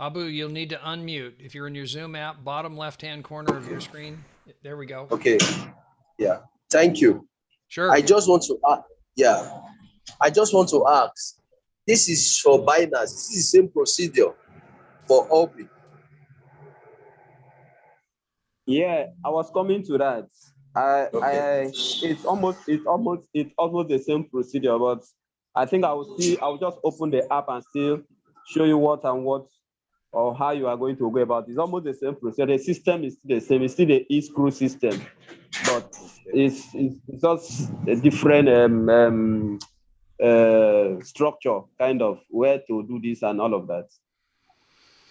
Abu, you'll need to unmute. If you're in your Zoom app, bottom left-hand corner of your screen. There we go. Okay. Yeah. Thank you. Sure. I just want to ask. This is for Binance. This is the same procedure for Huobi. Yeah, I was coming to that. It's almost the same procedure, but I think I'll just open the app and still show you what or how you are going to go about it. It's almost the same procedure. The system is still the same. It's still the e-screw system, but it's just a different structure, kind of where to do this and all of that.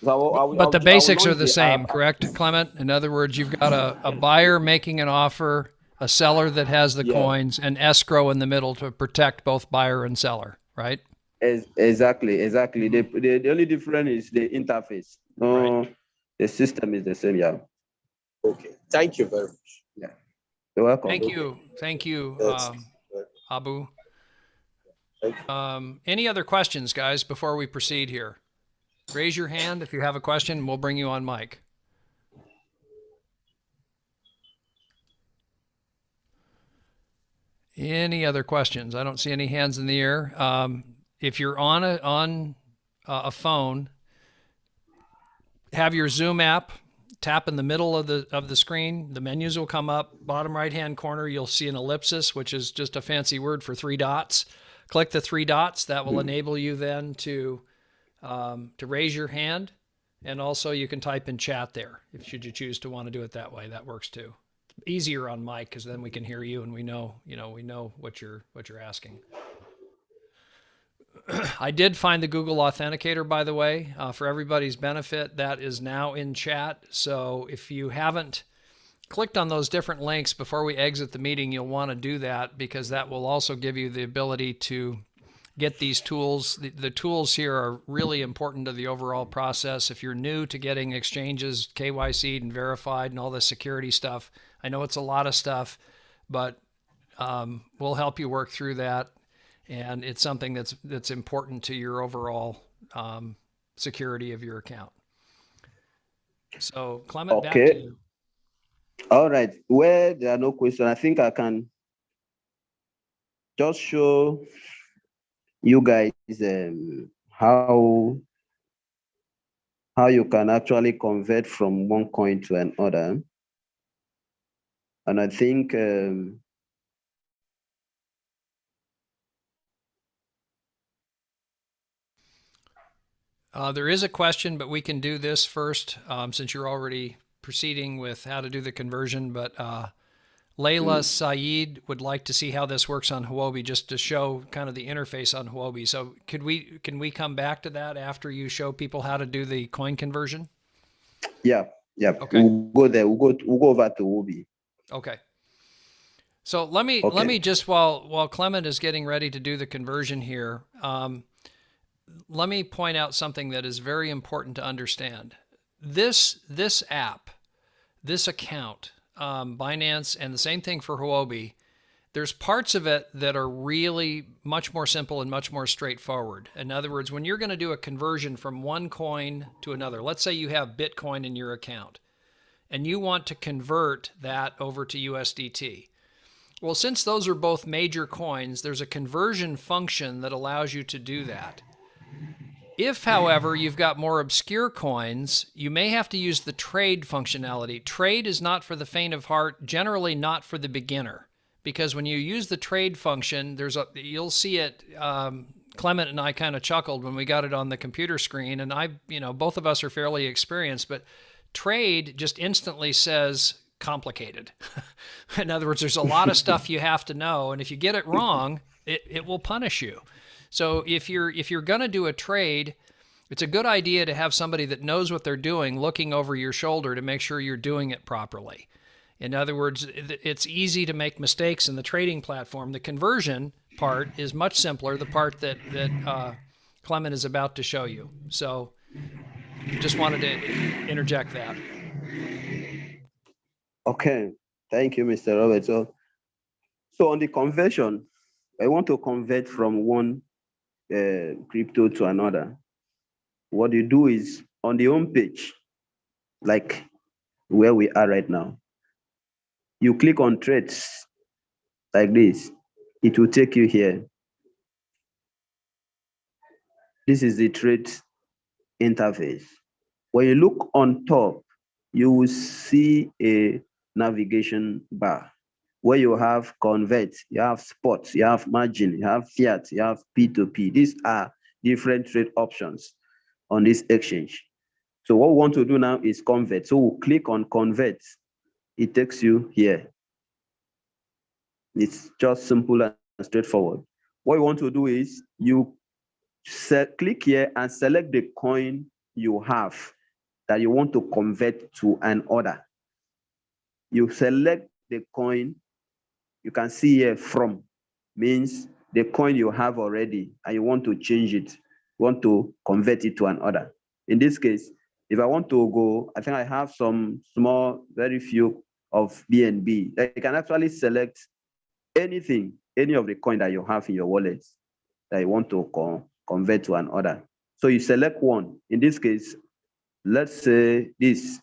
So but the basics are the same, correct, Clement? In other words, you've got a buyer making an offer, a seller that has the coins, and escrow in the middle to protect both buyer and seller, right? Exactly. The only difference is the interface. Right. The system is the same, yeah. Okay. Thank you very much. Yeah. You're welcome. Thank you, Abu. Any other questions, guys, before we proceed here? Raise your hand if you have a question, and we'll bring you on mic. Any other questions? I don't see any hands in the air. If you're on a phone, have your Zoom app, tap in the middle of the screen. The menus will come up. Bottom right-hand corner, you'll see an ellipsis, which is just a fancy word for 3 dots. Click the 3 dots. That will enable you then to raise your hand, and also you can type in chat there should you choose to want to do it that way. That works too. Easier on mic because then we can hear you and we know what you're asking. I did find the Google Authenticator, by the way, for everybody's benefit. That is now in chat. So if you haven't clicked on those different links before we exit the meeting, you'll want to do that because that will also give you the ability to get these tools. The tools here are really important to the overall process. If you're new to getting exchanges KYC'd and verified and all the security stuff, I know it's a lot of stuff, but we'll help you work through that. And it's something that's important to your overall security of your account. So, Clement, back to you. All right. Where there are no questions, I think I can just show you guys how you can actually convert from one coin to another. And I think there is a question, but we can do this first since you're already proceeding with how to do the conversion. But Layla Saeed would like to see how this works on Huobi, just to show kind of the interface on Huobi. So can we come back to that after you show people how to do the coin conversion? Yeah. Okay. We'll go there. We'll go over to Huobi. Okay. So let me just while Clement is getting ready to do the conversion here, let me point out something that is very important to understand. This app, this account, Binance, and the same thing for Huobi, there's parts of it that are really much more simple and much more straightforward. In other words, when you're going to do a conversion from one coin to another, let's say you have Bitcoin in your account and you want to convert that over to USDT. Well, since those are both major coins, there's a conversion function that allows you to do that. If, however, you've got more obscure coins, you may have to use the trade functionality. Trade is not for the faint of heart, generally not for the beginner, because when you use the trade function, you'll see it. Clement and I kind of chuckled when we got it on the computer screen, and both of us are fairly experienced, but trade just instantly says complicated. In other words, there's a lot of stuff you have to know, and if you get it wrong, it will punish you. So if you're going to do a trade, it's a good idea to have somebody that knows what they're doing looking over your shoulder to make sure you're doing it properly. In other words, it's easy to make mistakes in the trading platform. The conversion part is much simpler, the part that Clement is about to show you. So just wanted to interject that. Okay. Thank you, Mr. Robert. So on the conversion, I want to convert from one crypto to another. What you do is on the home page, like where we are right now, you click on trades like this. It will take you here. This is the trade interface. When you look on top, you will see a navigation bar where you have convert, you have spot, you have margin, you have fiat, you have P2P. These are different trade options on this exchange. So what we want to do now is convert. So we'll click on convert. It takes you here. It's just simple and straightforward. What you want to do is you click here and select the coin you have that you want to convert to an order. You select the coin. You can see here from means the coin you have already and you want to change it, you want to convert it to an order. In this case, if I want to go, I think I have some small, very few of BNB. You can actually select anything, any of the coin that you have in your wallet that you want to convert to an order. So you select one. In this case, let's say this.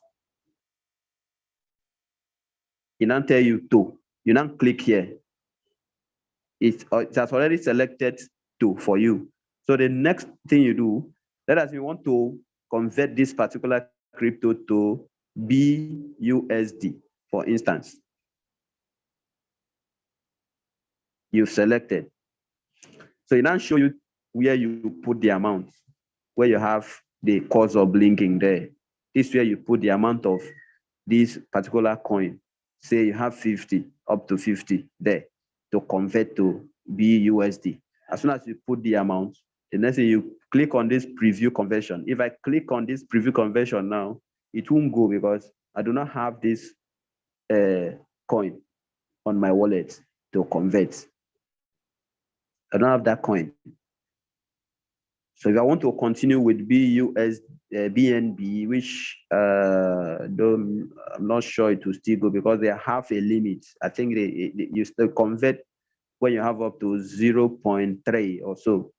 It now tell you two. You now click here. It has already selected two for you. So the next thing you do, let us say you want to convert this particular crypto to BUSD, for instance. You've selected. So it now show you where you put the amount, where you have the cursor blinking there. This is where you put the amount of this particular coin. Say you have 50, up to 50 there to convert to BUSD. As soon as you put the amount, the next thing you click on this preview conversion. If I click on this preview conversion now, it won't go because I do not have this coin on my wallet to convert. I don't have that coin. So if I want to continue with BNB, which I'm not sure it will still go because they have a limit. I think you still convert when you have up to 0.3 or so.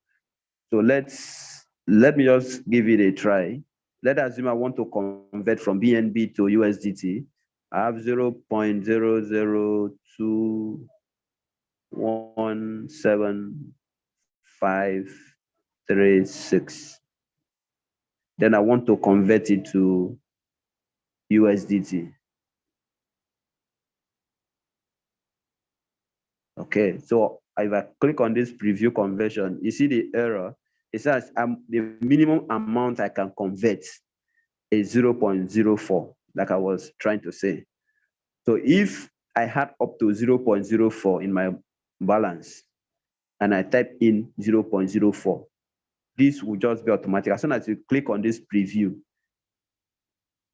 So let me just give it a try. Let us assume I want to convert from BNB to USDT. I have 0.002 17536. Then I want to convert it to USDT. Okay, so if I click on this preview conversion, you see the error. It says the minimum amount I can convert is 0.04, like I was trying to say. So if I had up to 0.04 in my balance and I type in 0.04, this will just be automatic. As soon as you click on this preview,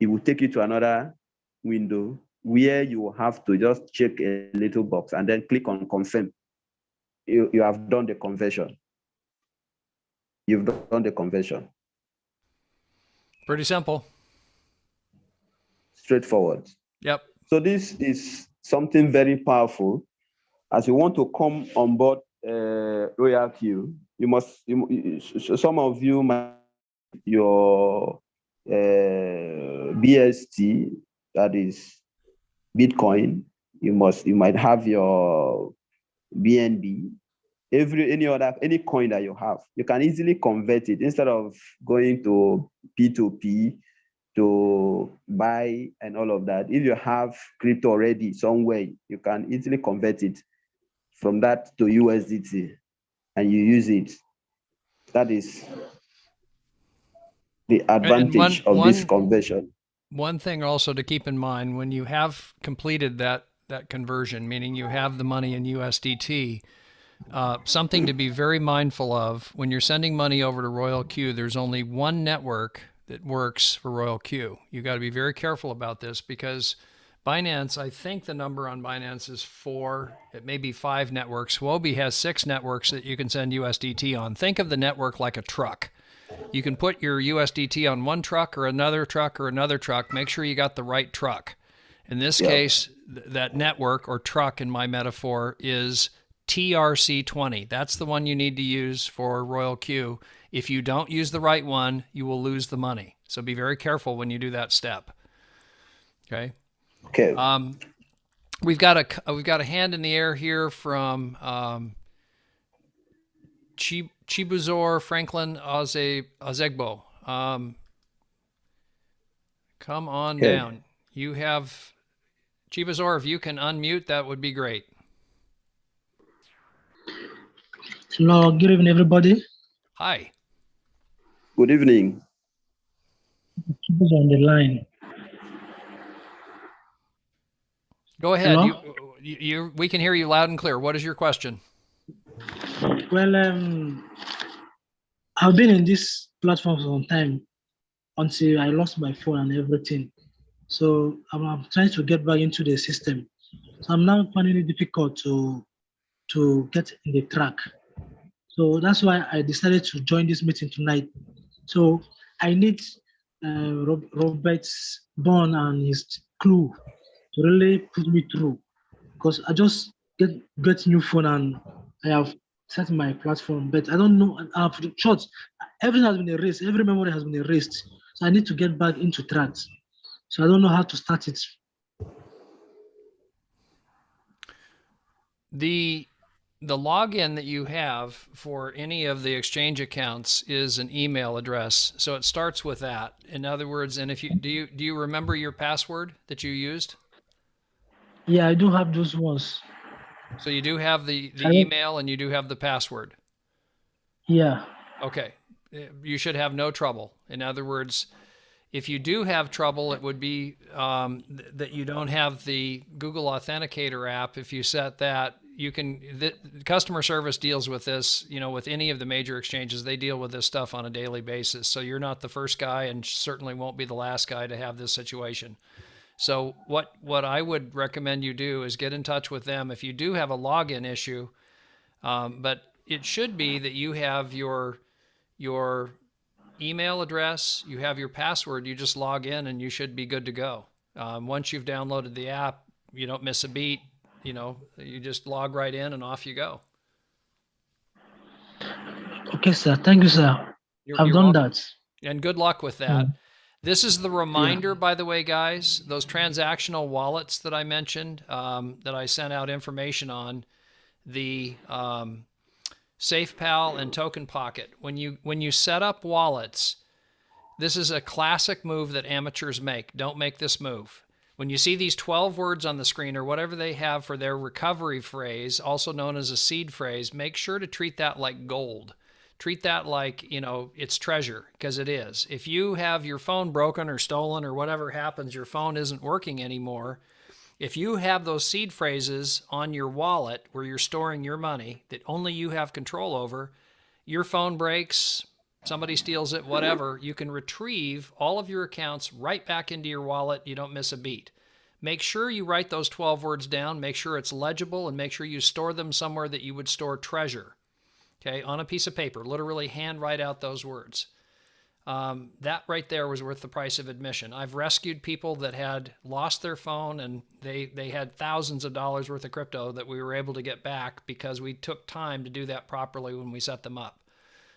it will take you to another window where you will have to just check a little box and then click on confirm. You have done the conversion. You've done the conversion. Pretty simple. Straightforward. Yep. So this is something very powerful. As you want to come on board Royal Q, some of you might your BST, that is Bitcoin. You might have your BNB. Any coin that you have, you can easily convert it instead of going to P2P to buy and all of that. If you have crypto already somewhere, you can easily convert it from that to USDT and you use it. That is the advantage of this conversion. One thing also to keep in mind, when you have completed that conversion, meaning you have the money in USDT, something to be very mindful of when you're sending money over to Royal Q, there's only one network that works for Royal Q. You got to be very careful about this because Binance, I think the number on Binance is 4, it may be 5 networks. Huobi has 6 networks that you can send USDT on. Think of the network like a truck. You can put your USDT on one truck or another truck or another truck. Make sure you got the right truck. In this case, that network or truck in my metaphor is TRC20. That's the one you need to use for Royal Q. If you don't use the right one, you will lose the money. So be very careful when you do that step. Okay. Okay. We've got a hand in the air here from Chibuzor Franklin Ozegbo. Come on down. You have Chibuzor. If you can unmute, that would be great. Hello, good evening, everybody. Hi. Good evening. Who's on the line? Go ahead. Hello? We can hear you loud and clear. What is your question? Well, I've been in this platform for some time until I lost my phone and everything. So I'm trying to get back into the system. So I'm now finding it difficult to get in the track. So that's why I decided to join this meeting tonight. So I need Robert's Bond and his crew to really put me through, because I just get new phone and I have set my platform, but I don't know. Short, everything has been erased. Every memory has been erased. So I need to get back into tracks. So I don't know how to start it. The login that you have for any of the exchange accounts is an email address. So it starts with that. In other words, and if you do you remember your password that you used? Yeah, I do have those ones. So you do have the email and you do have the password. Yeah. Okay. You should have no trouble. In other words, if you do have trouble, it would be that you don't have the Google Authenticator app. If you set that, you can. The customer service deals with this, with any of the major exchanges. They deal with this stuff on a daily basis. So you're not the first guy, and certainly won't be the last guy to have this situation. So what I would recommend you do is get in touch with them if you do have a login issue. But it should be that you have your email address, you have your password, you just log in and you should be good to go. Once you've downloaded the app, you don't miss a beat, you just log right in and off you go. Okay, sir. Thank you, sir. I've done that. And good luck with that. This is the reminder, by the way, guys, those transactional wallets that I mentioned, that I sent out information on. the SafePal and Token Pocket. When you set up wallets, this is a classic move that amateurs make. Don't make this move. When you see these 12 words on the screen or whatever they have for their recovery phrase, also known as a seed phrase, make sure to treat that like gold. Treat that like, it's treasure, because it is. If you have your phone broken or stolen or whatever happens, your phone isn't working anymore, if you have those seed phrases on your wallet where you're storing your money that only you have control over, your phone breaks, somebody steals it, whatever, you can retrieve all of your accounts right back into your wallet. You don't miss a beat. Make sure you write those 12 words down, make sure it's legible, and make sure you store them somewhere that you would store treasure. Okay, on a piece of paper, literally hand write out those words. That right there was worth the price of admission. I've rescued people that had lost their phone and they had thousands of dollars worth of crypto that we were able to get back because we took time to do that properly when we set them up.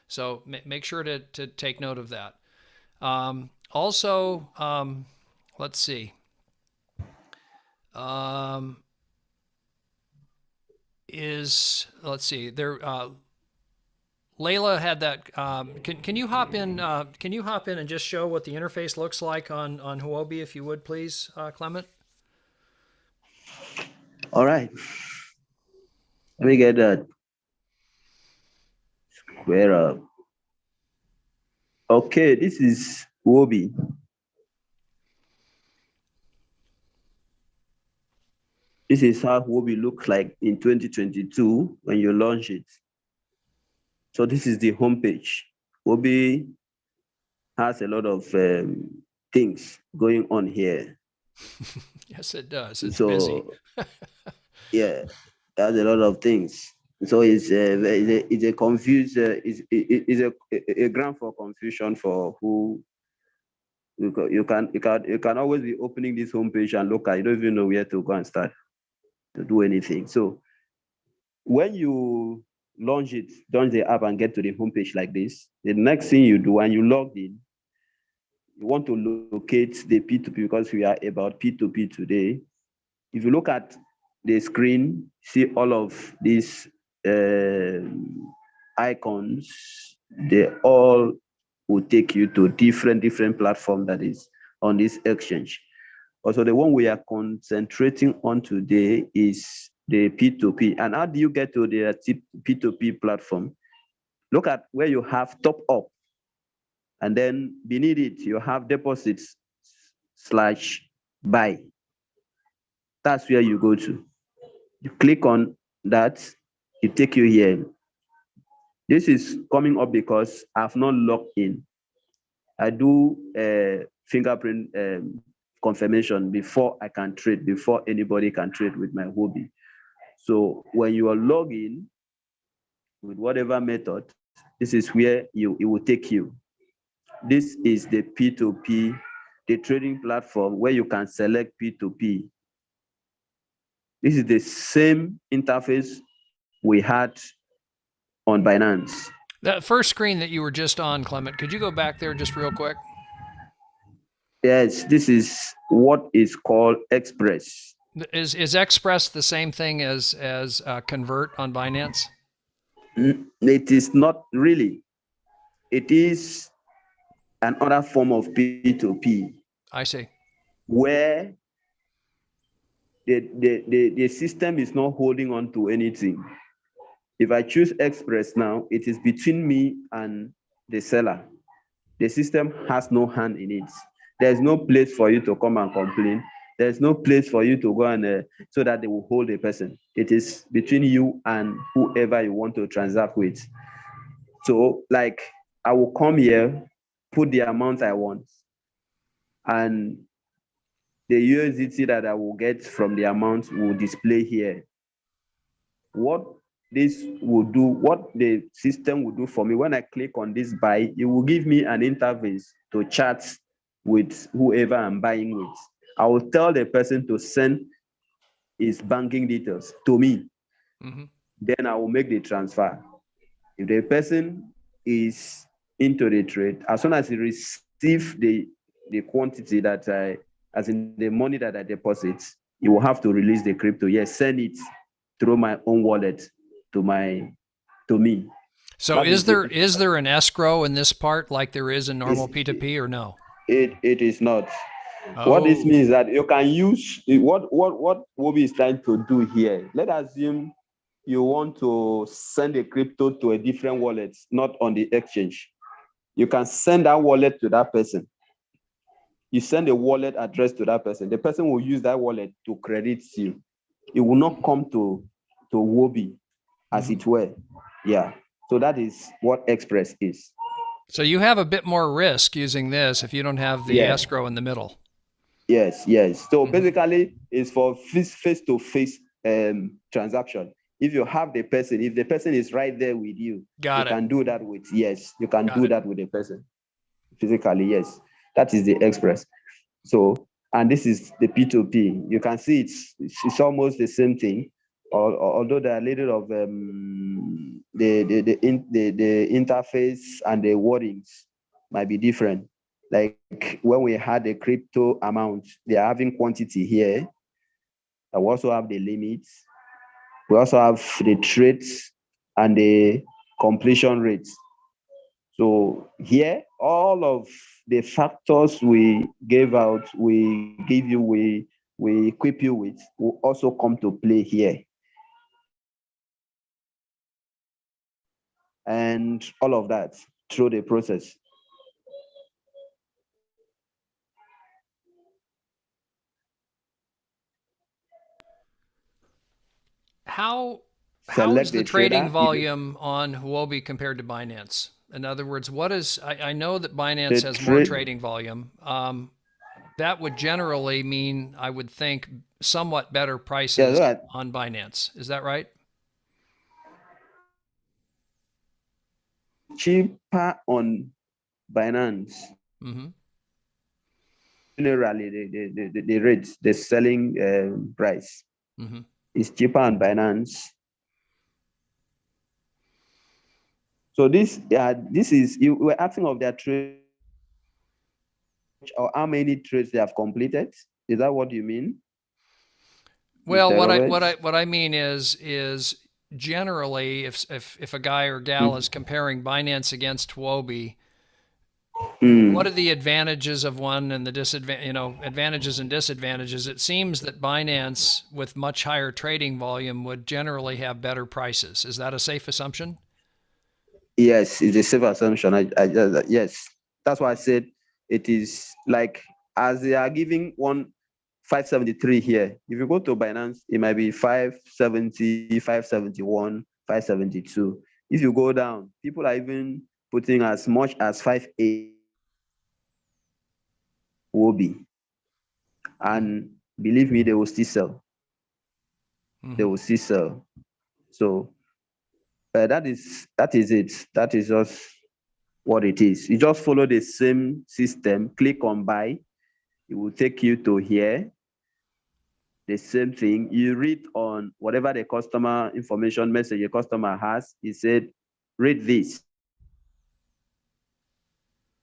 So make sure to take note of that. Also, let's see. Let's see there. Layla had that. Can you hop in? Can you hop in and just show what the interface looks like on Huobi, if you would, please, Clement? All right. Let me get that square up. Okay, this is Huobi. This is how Huobi looks like in 2022 when you launch it. So this is the homepage. Huobi has a lot of things going on here. Yes, it does. It's busy. Yeah, it has a lot of things. So it's a confused, it's a ground for confusion for who you can always be opening this homepage and look at. You don't even know where to go and start to do anything. So when you launch the app and get to the homepage like this, the next thing you do when you log in, you want to locate the P2P because we are about P2P today. If you look at the screen, see all of these icons, they all will take you to different platform that is on this exchange. Also, the one we are concentrating on today is the P2P. And how do you get to the P2P platform? Look at where you have top up, and then beneath it, you have deposits /buy. That's where you go to. You click on that, it take you here. This is coming up because I've not logged in. I do fingerprint confirmation before I can trade, before anybody can trade with my Huobi. So when you are logging with whatever method, this is where it will take you. This is the P2P, the trading platform where you can select P2P. This is the same interface we had on Binance. That first screen that you were just on, Clement, could you go back there just real quick? Yes, this is what is called Express. Is Express the same thing as Convert on Binance? It is not really. It is another form of P2P. I see. Where the system is not holding on to anything. If I choose Express now, it is between me and the seller. The system has no hand in it. There's no place for you to come and complain. There's no place for you to go and so that they will hold a person. It is between you and whoever you want to transact with. So like I will come here, put the amount I want, and the USDT that I will get from the amount will display here. What this will do, what the system will do for me, when I click on this buy, it will give me an interface to chat with whoever I'm buying with. I will tell the person to send his banking details to me. Mm-hmm. Then I will make the transfer. If the person is into the trade, as soon as he receives the quantity that as in the money that I deposit, you will have to release the crypto. Yes, send it through my own wallet. me. So That is the there an escrow in this part like there is in normal P2P or no? It is not. What this Oh, means is that you can use what Huobi is trying to do here. Let's assume you want to send a crypto to a different wallet, not on the exchange. You can send that wallet to that person. You send a wallet address to that person. The person will use that wallet to credit you. It will not come to Huobi, as it were. Yeah. So that is what Express is. So you have a bit more risk using this if you don't have the Yeah. escrow in the middle. Yes. So basically, it's for face-to-face transaction. If you have the person, if the person is right there with you, you can do that with, yes, you can do that with the person. Physically, yes. That is the Express. So, and this is the P2P. You can see it's almost the same thing, although there are a little of the interface and the wordings might be different. Like when we had the crypto amount, they are having quantity here. I also have the limits. We also have the traits and the completion rates. So here, all of the factors we gave out, we give you, we equip you with, will also come to play here. And all of that through the process. How Select is the the trading trader. volume on Huobi compared to Binance? In other words, I know that Binance has more trading volume. That would generally mean, I would think, somewhat better prices on Binance. Is that right? Cheaper on Binance. Generally, the rates, the selling price is cheaper on Binance. So this is, you were asking of their trade or how many trades they have completed. Is that what you mean? Well, what I mean is generally, if a guy or gal is comparing Binance against Huobi, what are the advantages of one and the advantages and disadvantages? It seems that Binance, with much higher trading volume, would generally have better prices. Is that a safe assumption? Yes, it's a safe assumption. Yes, that's why I said it is like, as they are giving 573 here. If you go to Binance, it might be 570, 571, 572. If you go down, people are even putting as much as 580 Huobi. And believe me, they will still sell. They will still sell. So that is it. That is just what it is. You just follow the same system, click on buy. It will take you to here. The same thing. You read on whatever the customer information message your customer has. He said, read this.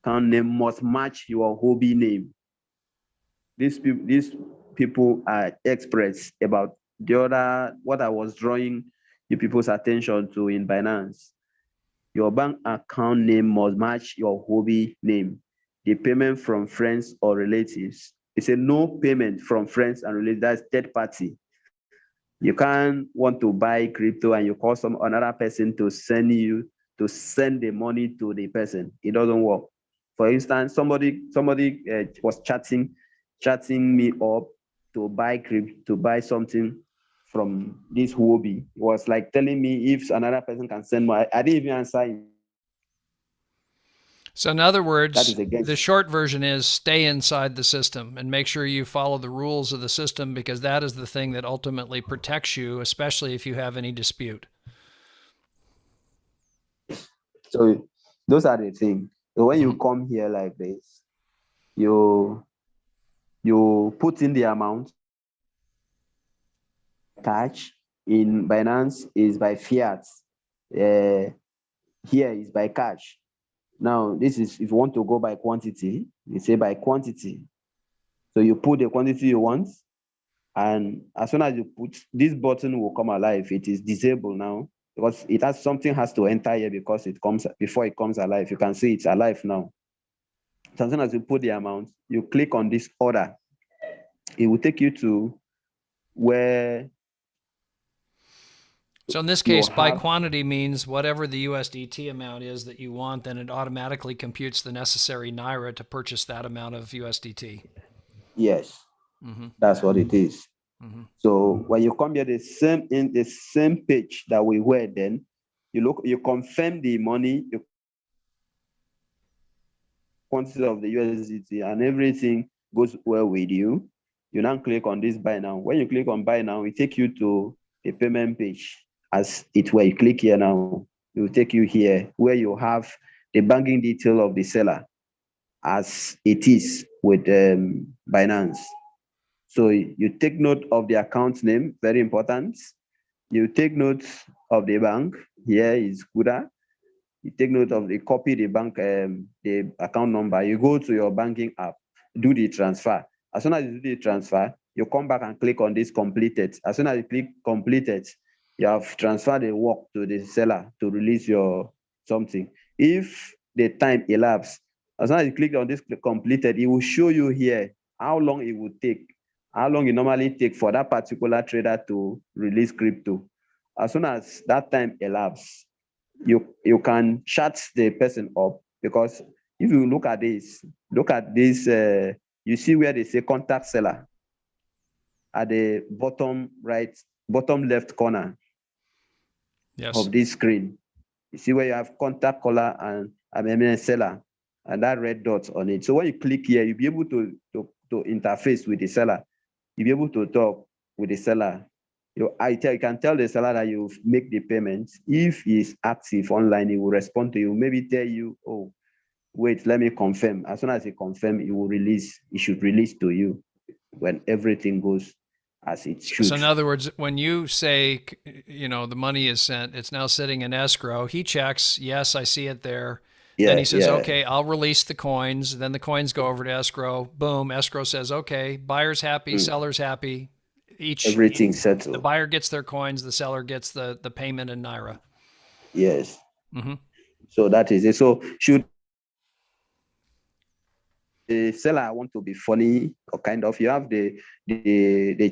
Account name must match your Huobi name. These people are experts about what I was drawing the people's attention to in Binance. Your bank account name must match your Huobi name. The payment from friends or relatives. It's a no payment from friends and relatives. That's third party. You can't want to buy crypto and you call another person to send the money to the person. It doesn't work. For instance, somebody was chatting me up to buy something from this Huobi. It was like telling me if another person can send money. I didn't even answer him. So in other words, the short version is stay inside the system and make sure you follow the rules of the system, because that is the thing that ultimately protects you, especially if you have any dispute. So those are the things. So when you come here like this, you put in the amount. Cash in Binance is by fiat. Here is by cash. Now, this is if you want to go by quantity, you say by quantity. So you put the quantity you want, and as soon as you put, this button will come alive. It is disabled now. because it has something has to enter here because it comes before it comes alive. You can see it's alive now. So as soon as you put the amount, you click on this order. It will take you to where. So in this case, by quantity means whatever the USDT amount is that you want, then it automatically computes the necessary Naira to purchase that amount of USDT. Yes, that's what it is. So when you come here, the same page that we were then, you confirm the money, you quantity of the USDT, and everything goes well with you. You now click on this buy now. When you click on buy now, it take you to the payment page. As it were, you click here now, it will take you here where you have the banking detail of the seller as it is with Binance. So you take note of the account name, very important. You take note of the bank. Here is Kuda. You take note of the copy the bank, the account number. You go to your banking app, do the transfer. As soon as you do the transfer, you come back and click on this completed. As soon as you click completed, you have transferred the work to the seller to release your something. If the time elapses, as soon as you click on this completed, it will show you here how long it would take, how long it normally take for that particular trader to release crypto. As soon as that time elapses, you can chat the person up, because if you look at this, you see where they say contact seller at the bottom right, bottom left corner of this screen. You see where you have contact caller and seller, and that red dot on it. So when you click here, you'll be able to interface with the seller. You'll be able to talk with the seller. You can tell the seller that you make the payment. If he's active online, he will respond to you. Maybe tell you, oh, wait, let me confirm. As soon as he confirm, he should release to you when everything goes as it should. So in other words, when you say, the money is sent, it's now sitting in escrow, he checks, yes, I see it there. Yeah, then he says, okay, I'll release the coins. Then the coins go over to escrow. Boom, escrow says, okay, buyer's happy, seller's happy. Everything settled. The buyer gets their coins, the seller gets the payment in Naira. Yes. So that is it. So should the seller want to be funny or kind of, you have the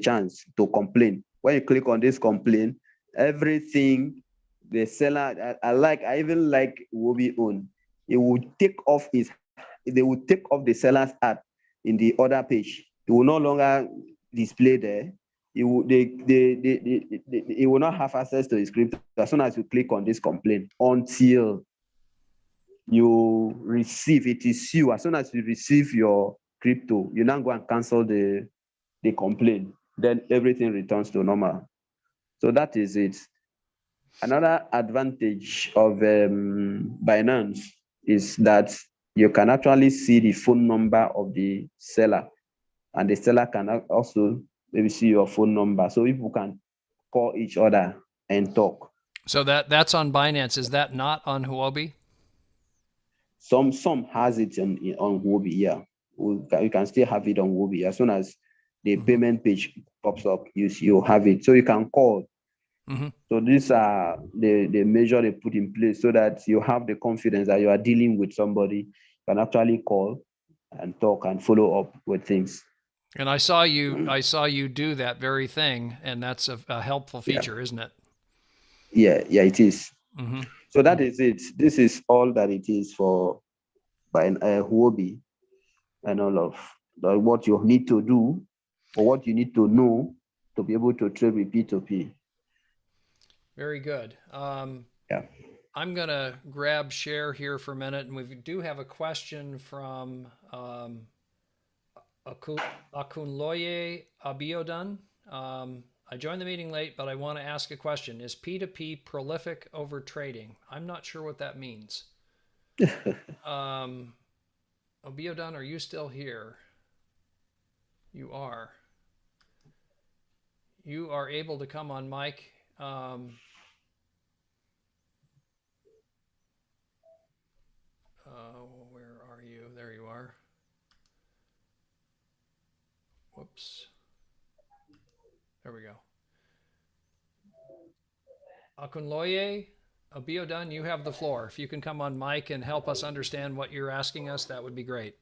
chance to complain. When you click on this complain, everything the seller, I even like Huobi own, it would take off they would take off the seller's ad in the other page. It will no longer display there. It will not have access to the script as soon as you click on this complaint until you receive it. Is you, as soon as you receive your crypto, you now go and cancel the complaint. Then everything returns to normal. So that is it. Another advantage of Binance is that you can actually see the phone number of the seller, and the seller can also maybe see your phone number, so people can call each other and talk. So that's on Binance. Is that not on Huobi? Some has it on Huobi, yeah. You can still have it on Huobi. As soon as the payment page pops up, you have it. So you can call. So these are the measure they put in place so that you have the confidence that you are dealing with somebody. You can actually call and talk and follow up with things. And I saw you do that very thing, and that's a helpful feature, isn't it? Yeah, it is. So that is it. This is all that it is for Huobi, and all of what you need to do or what you need to know to be able to trade with P2P. Very good. I'm going to grab share here for a minute, and we do have a question from Akunloye Abiodun. I joined the meeting late, but I want to ask a question. Is P2P prolific over trading? I'm not sure what that means. Abiodun, are you still here? You are. You are able to come on mic. Where are you? There you are. Whoops. There we go. Akunloye Abiodun, you have the floor. If you can come on mic and help us understand what you're asking us, that would be great.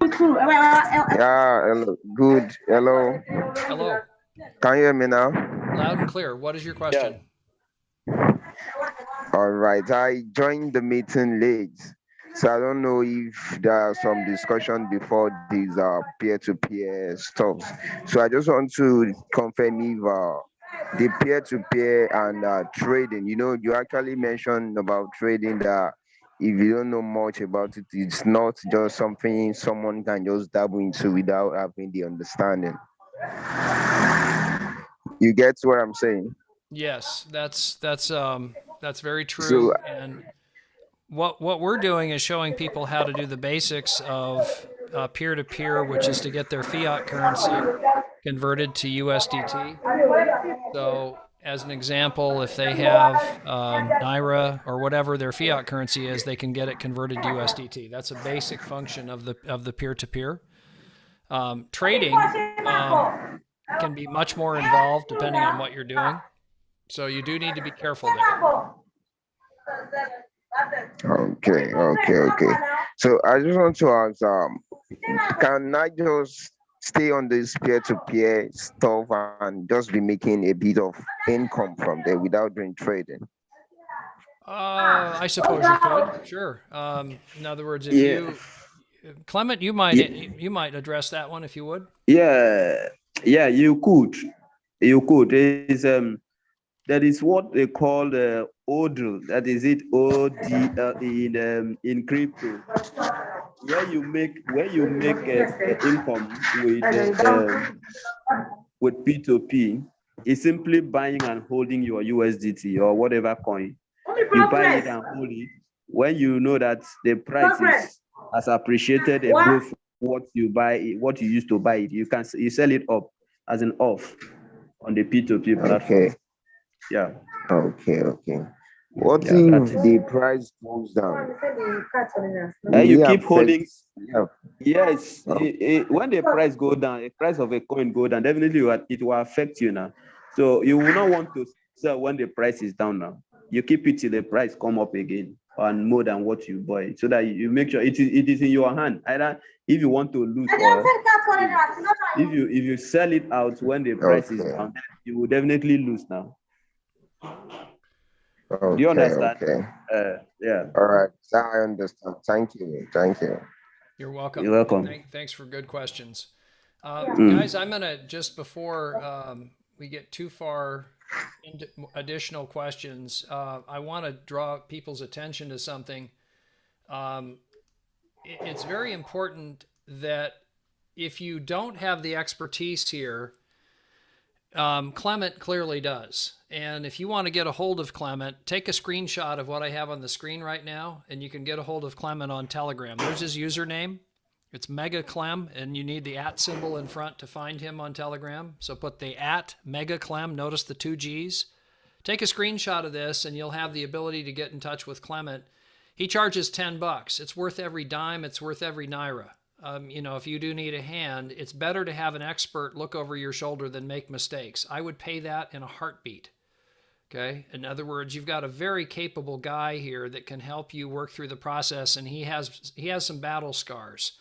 Yeah, hello. Good. Hello. Hello. Can you hear me now? Loud and clear. What is your question? All right. I joined the meeting late, so I don't know if there are some discussion before these peer-to-peer stuff. So I just want to confirm if the peer-to-peer and trading. You actually mentioned about trading that if you don't know much about it, it's not just something someone can just dabble into without having the understanding. You get what I'm saying? Yes, that's very true. So And what we're doing is showing people how to do the basics of peer-to-peer, which is to get their fiat currency converted to USDT. So as an example, if they have Naira or whatever their fiat currency is, they can get it converted to USDT. That's a basic function of the peer-to-peer. Trading can be much more involved depending on what you're doing. So you do need to be careful there. Okay. So I just want to ask, can I just stay on this peer-to-peer stuff and just be making a bit of income from there without doing trading? I suppose you could. Sure. In other words, if Yeah. Clement, you might address that one if you would. Yeah, you could. That is what they call the ODL. That is it, ODL in crypto. Where you make income with P2P, is simply buying and holding your USDT or whatever coin. You buy it and hold it. When you know that the price has appreciated above what you used to buy it, you sell it up as an off on the P2P platform. Okay. Yeah. Okay. What Yeah, if the price goes down? you Will it keep holding. affect- Yes, Oh, when the price go down, the price of a coin go down, definitely it will affect you now. So you will not want to sell when the price is down now. You keep it till the price come up again and more than what you buy, so that you make sure it is in your hand. Either if you want to lose or if you sell it out when the price is okay. down, you will definitely lose now. Do you Okay. understand? Yeah. All right. Now I understand. Thank you. You're welcome. You're welcome. Thanks for good questions. Mm. Guys, I'm going to, just before we get too far into additional questions, I want to draw people's attention to something. It's very important that if you don't have the expertise here, Clement clearly does. And if you want to get a hold of Clement, take a screenshot of what I have on the screen right now, and you can get a hold of Clement on Telegram. There's his username. It's MegaClem, and you need the @ symbol in front to find him on Telegram. So put the @MegaClem, notice the 2 G's. Take a screenshot of this, and you'll have the ability to get in touch with Clement. He charges $10. It's worth every dime. It's worth every Naira. If you do need a hand, it's better to have an expert look over your shoulder than make mistakes. I would pay that in a heartbeat. Okay. In other words, you've got a very capable guy here that can help you work through the process, and he has some battle scars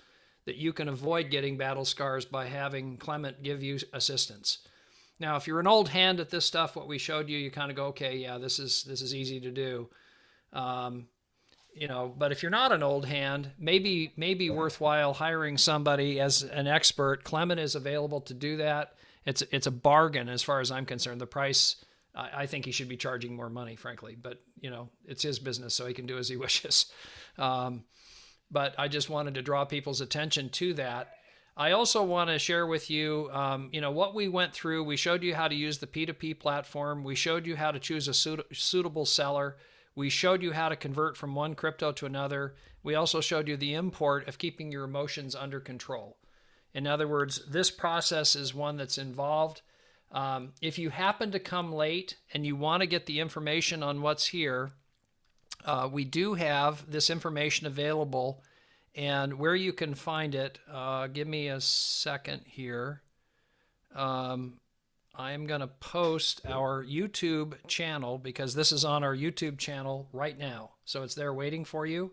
that you can avoid getting battle scars by having Clement give you assistance. Now, if you're an old hand at this stuff, what we showed you, you kind of go, okay, yeah, this is easy to do. But if you're not an old hand, maybe worthwhile hiring somebody as an expert. Clement is available to do that. It's a bargain as far as I'm concerned. The price, I think he should be charging more money, frankly, but it's his business, so he can do as he wishes. But I just wanted to draw people's attention to that. I also want to share with you, what we went through. We showed you how to use the P2P platform. We showed you how to choose a suitable seller. We showed you how to convert from one crypto to another. We also showed you the import of keeping your emotions under control. In other words, this process is one that's involved. If you happen to come late and you want to get the information on what's here, we do have this information available, and where you can find it, give me a second here. I am going to post our YouTube channel because this is on our YouTube channel right now. So it's there waiting for you.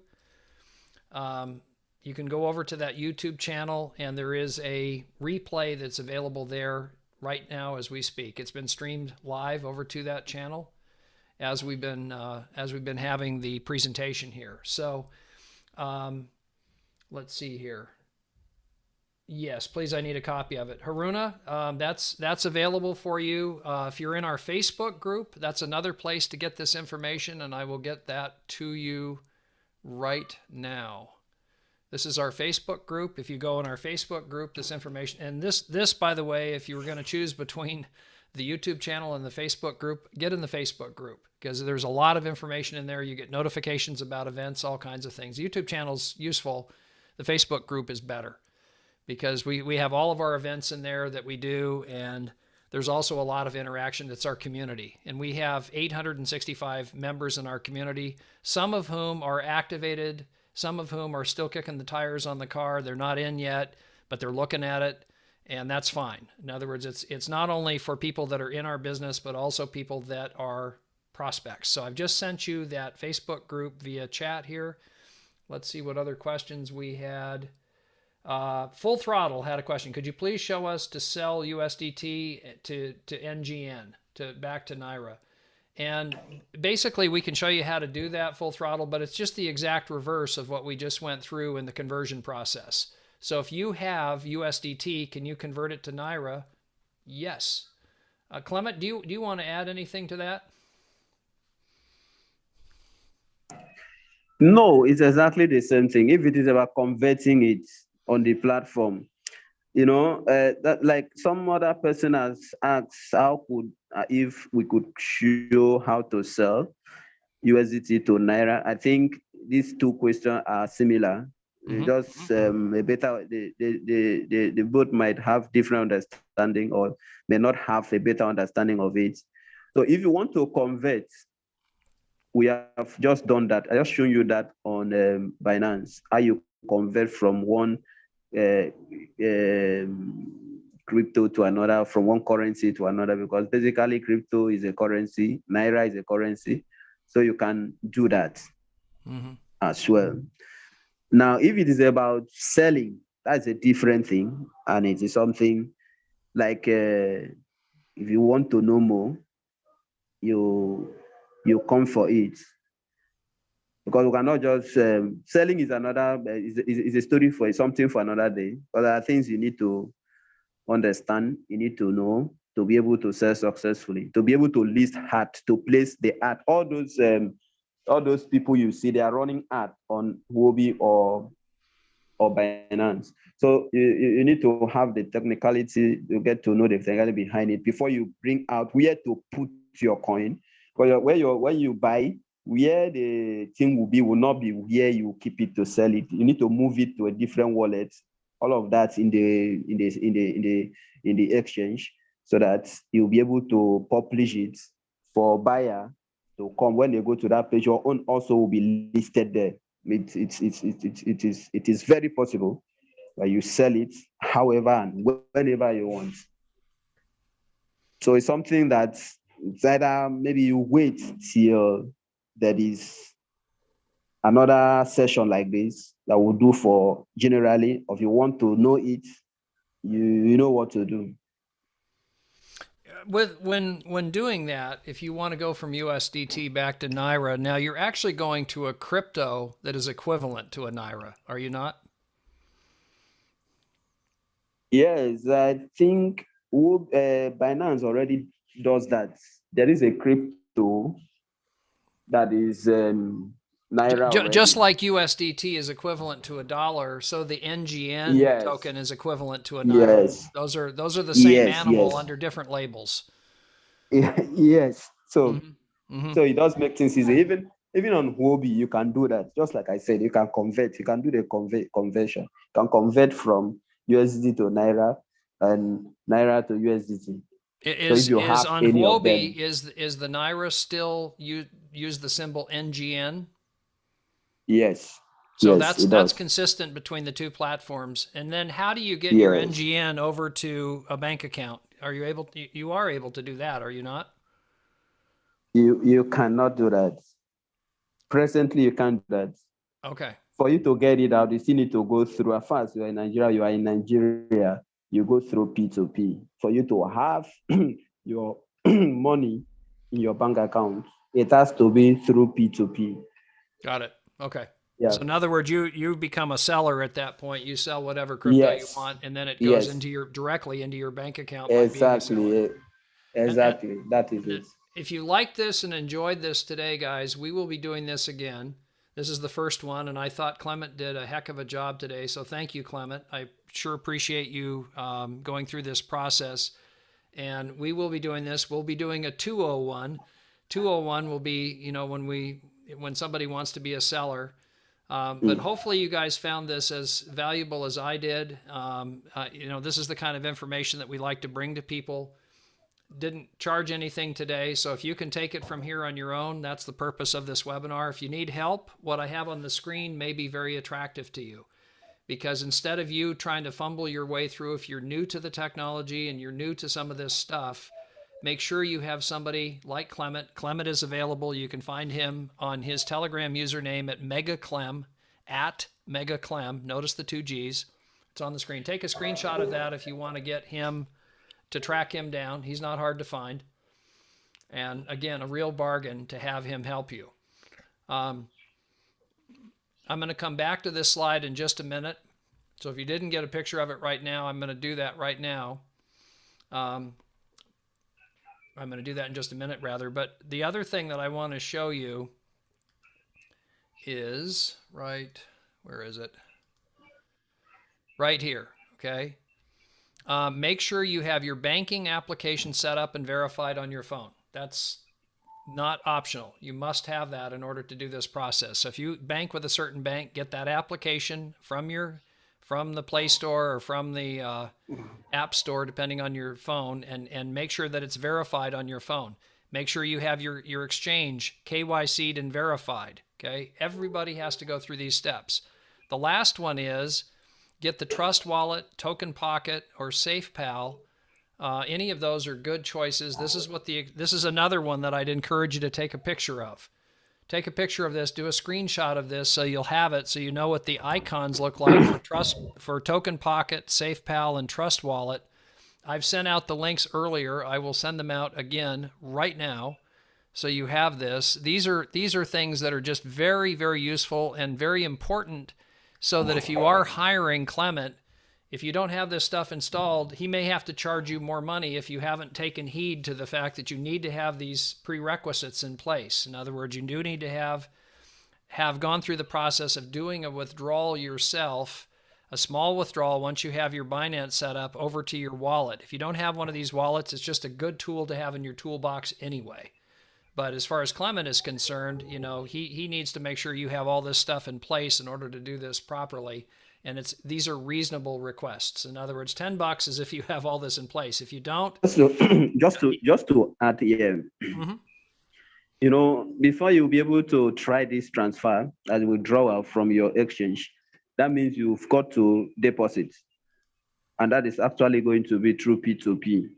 You can go over to that YouTube channel and there is a replay that's available there right now as we speak. It's been streamed live over to that channel as we've been having the presentation here. So let's see here. Yes, please, I need a copy of it. Haruna, that's available for you. If you're in our Facebook group, that's another place to get this information, and I will get that to you right now. This is our Facebook group. If you go in our Facebook group, this information, and this, by the way, if you were going to choose between the YouTube channel and the Facebook group, get in the Facebook group because there's a lot of information in there. You get notifications about events, all kinds of things. The YouTube channel's useful. The Facebook group is better, because we have all of our events in there that we do, and there's also a lot of interaction. It's our community, and we have 865 members in our community, some of whom are activated, some of whom are still kicking the tires on the car. They're not in yet, but they're looking at it, and that's fine. In other words, it's not only for people that are in our business, but also people that are prospects. So I've just sent you that Facebook group via chat here. Let's see what other questions we had. Full Throttle had a question. Could you please show us to sell USDT to NGN, back to Naira? And basically, we can show you how to do that, Full Throttle, but it's just the exact reverse of what we just went through in the conversion process. So if you have USDT, can you convert it to Naira? Yes. Clement, do you want to add anything to that? No, it's exactly the same thing. If it is about converting it on the platform, that like some other person has asked, how could if we could show how to sell USDT to Naira? I think these two questions are similar. Just a better, they both might have different understanding or may not have a better understanding of it. So if you want to convert, we have just done that. I just shown you that on Binance, how you convert from one crypto to another, from one currency to another, because basically crypto is a currency, Naira is a currency. So you can do that as well. Now, if it is about selling, that's a different thing. And it is something like, if you want to know more, you come for it. Because we cannot just, selling is another, is a story for something for another day. But there are things you need to understand, you need to know to be able to sell successfully, to be able to list ad, to place the ad. All those people you see, they are running ad on Huobi or Binance. So you need to have the technicality, you get to know the technicality behind it before you bring out where to put your coin. Because when you buy, where the thing will not be where you keep it to sell it. You need to move it to a different wallet. All of that in the exchange, so that you'll be able to publish it for buyer to come. When they go to that page, your own also will be listed there. It is very possible that you sell it however and whenever you want. So it's something that it's either maybe you wait till there is another session like this that we'll do for generally, or if you want to know it, you know what to do. When doing that, if you want to go from USDT back to Naira, now you're actually going to a crypto that is equivalent to a Naira, are you not? Yes, I think Binance already does that. There is a crypto that is Naira just like USDT is equivalent to $1, so the NGN token is equivalent to a Naira. Yes. Those are the same animal under different labels. Yes. So so it does make things easy. Even on Huobi, you can do that. Just like I said, you can convert. You can do the conversion. You can convert from USDT to Naira and Naira to USDT. Is on Huobi, is the Naira still use the symbol NGN? Yes. So that's consistent between the two platforms. And then how do you get your NGN over to a bank account? are you able to, you are able to do that, are you not? You cannot do that. Presently, you can't do that. Okay. For you to get it out, you still need to go through. At first, you are in Nigeria, you go through P2P. For you to have your money in your bank account, it has to be through P2P. Got it. Okay. Yeah. So in other words, you become a seller at that point. You sell whatever crypto you want, and then it goes into your directly into your bank account by being a seller. Exactly. That is it. If you like this and enjoyed this today, guys, we will be doing this again. This is the first one, and I thought Clement did a heck of a job today. So thank you, Clement. I sure appreciate you going through this process. And we will be doing this. We'll be doing a 201. 201 will be, you know, when somebody wants to be a seller. But hopefully you guys found this as valuable as I did. You know, this is the kind of information that we like to bring to people. Didn't charge anything today, so if you can take it from here on your own, that's the purpose of this webinar. If you need help, what I have on the screen may be very attractive to you, because instead of you trying to fumble your way through, if you're new to the technology and you're new to some of this stuff, make sure you have somebody like Clement. Clement is available. You can find him on his Telegram username at megaclem. Notice the 2 G's. It's on the screen. Take a screenshot of that if you want to get him, to track him down. He's not hard to find. And again, a real bargain to have him help you. I'm going to come back to this slide in just a minute. So if you didn't get a picture of it right now, I'm going to do that right now. I'm going to do that in just a minute, rather. But the other thing that I want to show you is where is it? Right here, okay? Make sure you have your banking application set up and verified on your phone. That's not optional. You must have that in order to do this process. So if you bank with a certain bank, get that application from the Play Store or from the App Store, depending on your phone, and make sure that it's verified on your phone. Make sure you have your exchange KYC'd and verified. Okay, everybody has to go through these steps. The last one is get the Trust Wallet, Token Pocket, or SafePal. Any of those are good choices. This is another one that I'd encourage you to take a picture of. Take a picture of this, do a screenshot of this so you'll have it, so you know what the icons look like for Token Pocket, SafePal, and Trust Wallet. I've sent out the links earlier. I will send them out again right now, so you have this. These are things that are just very, very useful and very important, so that if you are hiring Clement, if you don't have this stuff installed, he may have to charge you more money if you haven't taken heed to the fact that you need to have these prerequisites in place. In other words, you do need to have gone through the process of doing a withdrawal yourself, a small withdrawal once you have your Binance set up over to your wallet. If you don't have one of these wallets, it's just a good tool to have in your toolbox anyway. But as far as Clement is concerned, you know, he needs to make sure you have all this stuff in place in order to do this properly. And these are reasonable requests. In other words, $10 is if you have all this in place. If you don't, just to add here, you know, before you'll be able to try this transfer as withdrawal from your exchange, that means you've got to deposit, and that is actually going to be through P2P.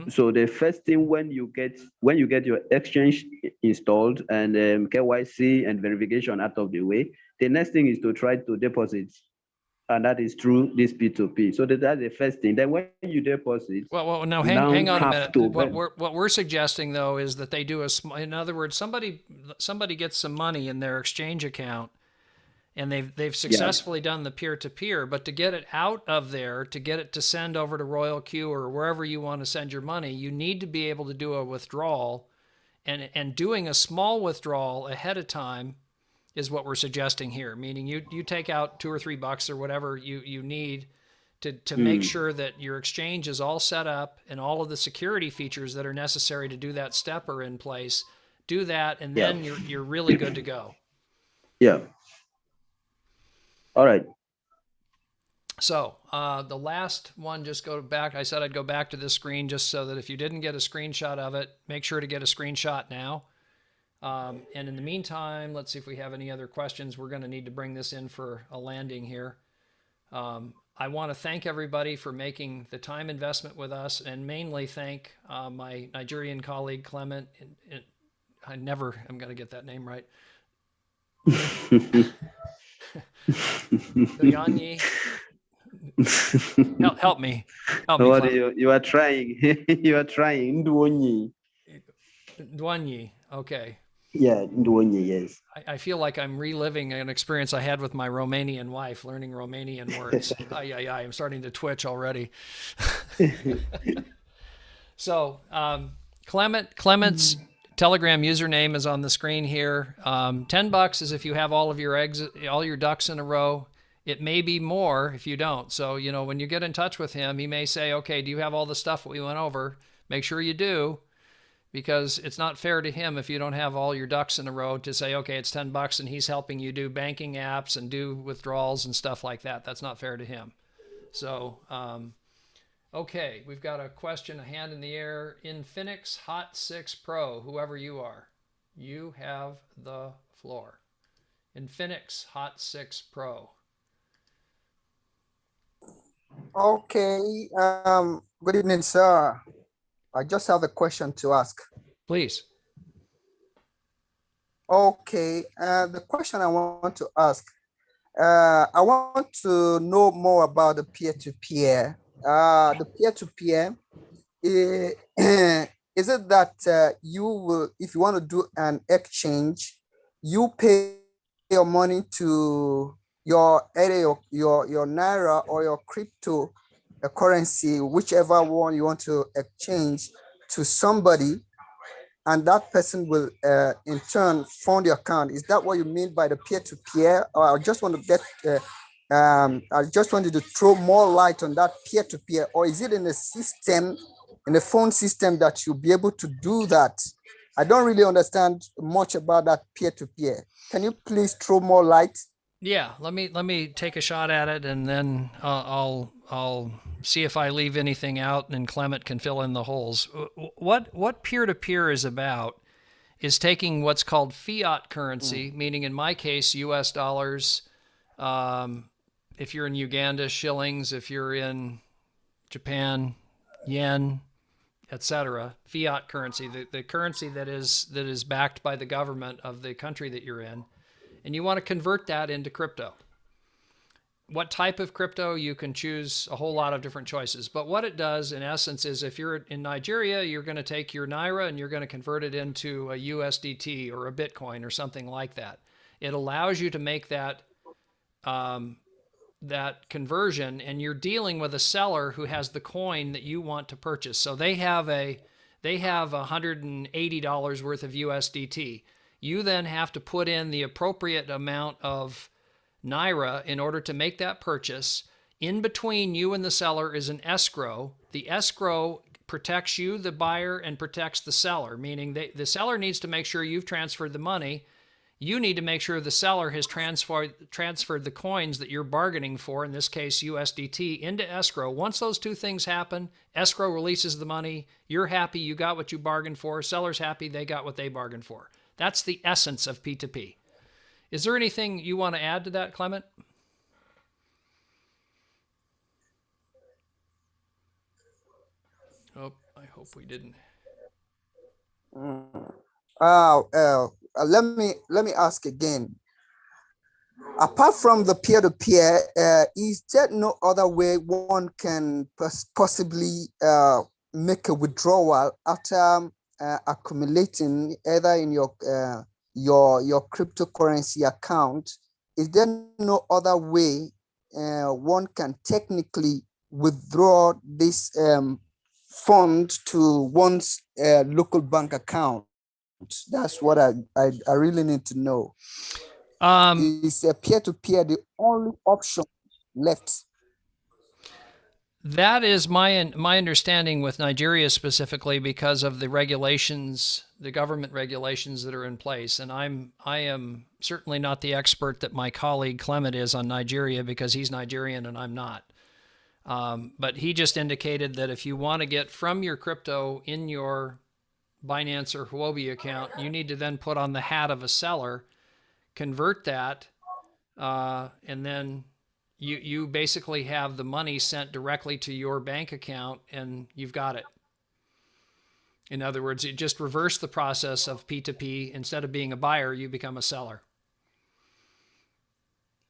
So the first thing when you get your exchange installed and KYC and verification out of the way, the next thing is to try to deposit, and that is through this P2P. So that's the first thing. Then when you deposit, well, now hang on a minute. What we're suggesting though is that they do in other words, somebody gets some money in their exchange account, and they've successfully done the peer-to-peer, but to get it out of there, to get it to send over to Royal Q or wherever you want to send your money, you need to be able to do a withdrawal, and doing a small withdrawal ahead of time is what we're suggesting here, meaning you take out $2 or $3 or whatever you need to make sure that your exchange is all set up and all of the security features that are necessary to do that step are in place. Do that, and then you're really good to go. Yeah. All right. So the last one, just go back. I said I'd go back to this screen just so that if you didn't get a screenshot of it, make sure to get a screenshot now. And in the meantime, let's see if we have any other questions. We're going to need to bring this in for a landing here. I want to thank everybody for making the time investment with us, and mainly thank my Nigerian colleague Clement. I'm going to get that name right. Nduonyi. Help me, Clement. You are trying. You are trying. Nduonyi. Nduonyi. Okay. Yeah, Nduonyi, yes. I feel like I'm reliving an experience I had with my Romanian wife, learning Romanian words. I'm starting to twitch already. So, Clement's Telegram username is on the screen here. $10 is if you have all your ducks in a row. It may be more if you don't. So, when you get in touch with him, he may say, okay, do you have all the stuff we went over? Make sure you do, because it's not fair to him if you don't have all your ducks in a row to say, okay, it's $10 and he's helping you do banking apps and do withdrawals and stuff like that. That's not fair to him. So, okay, we've got a question, a hand in the air. Infinix Hot 6 Pro, whoever you are, you have the floor. Infinix Hot 6 Pro. Okay. Good evening, sir. I just have a question to ask. Please. Okay. The question I want to ask, I want to know more about the peer-to-peer. The peer-to-peer, is it that you will, if you want to do an exchange, you pay your money to either your Naira or your crypto currency, whichever one you want to exchange, to somebody, and that person will in turn fund your account? Is that what you mean by the peer-to-peer? Or I just want to get I just wanted to throw more light on that peer-to-peer, or is it in the system, in the phone system, that you'll be able to do that? I don't really understand much about that peer-to-peer. Can you please throw more light? Yeah, let me take a shot at it, and then I'll see if I leave anything out, and Clement can fill in the holes. What peer-to-peer is about is taking what's called fiat currency, meaning in my case US dollars. If you're in Uganda, shillings. If you're in Japan, yen, etc. Fiat currency, the currency that is backed by the government of the country that you're in. And you want to convert that into crypto. What type of crypto? You can choose a whole lot of different choices. But what it does, in essence, is if you're in Nigeria, you're going to take your Naira and you're going to convert it into a USDT or a Bitcoin or something like that. It allows you to make that that conversion, and you're dealing with a seller who has the coin that you want to purchase. So they have $180 worth of USDT. You then have to put in the appropriate amount of Naira in order to make that purchase. In between you and the seller is an escrow. The escrow protects you, the buyer, and protects the seller, meaning the seller needs to make sure you've transferred the money. You need to make sure the seller has transferred the coins that you're bargaining for, in this case USDT, into escrow. Once those two things happen, escrow releases the money. You're happy, you got what you bargained for. Seller's happy, they got what they bargained for. That's the essence of P2P. Is there anything you want to add to that, Clement? Oh, I hope we didn't. Let me ask again. Apart from the peer-to-peer, is there no other way one can possibly make a withdrawal after accumulating either in your cryptocurrency account? Is there no other way one can technically withdraw this fund to one's local bank account? That's what I really need to know. Is a peer-to-peer the only option left? That is my understanding with Nigeria specifically, because of the regulations, the government regulations that are in place. And I am certainly not the expert that my colleague Clement is on Nigeria, because he's Nigerian and I'm not. But he just indicated that if you want to get from your crypto in your Binance or Huobi account, you need to then put on the hat of a seller, convert that, and then you basically have the money sent directly to your bank account and you've got it. In other words, it just reversed the process of P2P. Instead of being a buyer, you become a seller.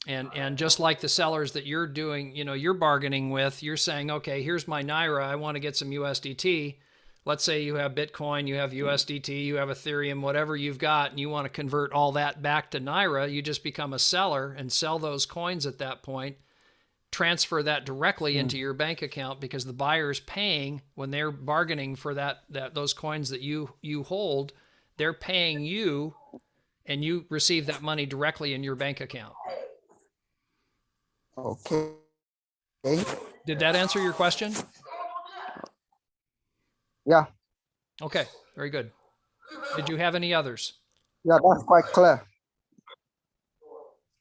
And just like the sellers that you're doing, you're bargaining with, you're saying, okay, here's my Naira. I want to get some USDT. Let's say you have Bitcoin, you have USDT, you have Ethereum, whatever you've got, and you want to convert all that back to Naira. You just become a seller and sell those coins at that point. Transfer that directly into your bank account, because the buyer's paying when they're bargaining for those coins that you hold. They're paying you, and you receive that money directly in your bank account. Okay. Did that answer your question? Yeah. Okay, very good. Did you have any others? Yeah, that's quite clear.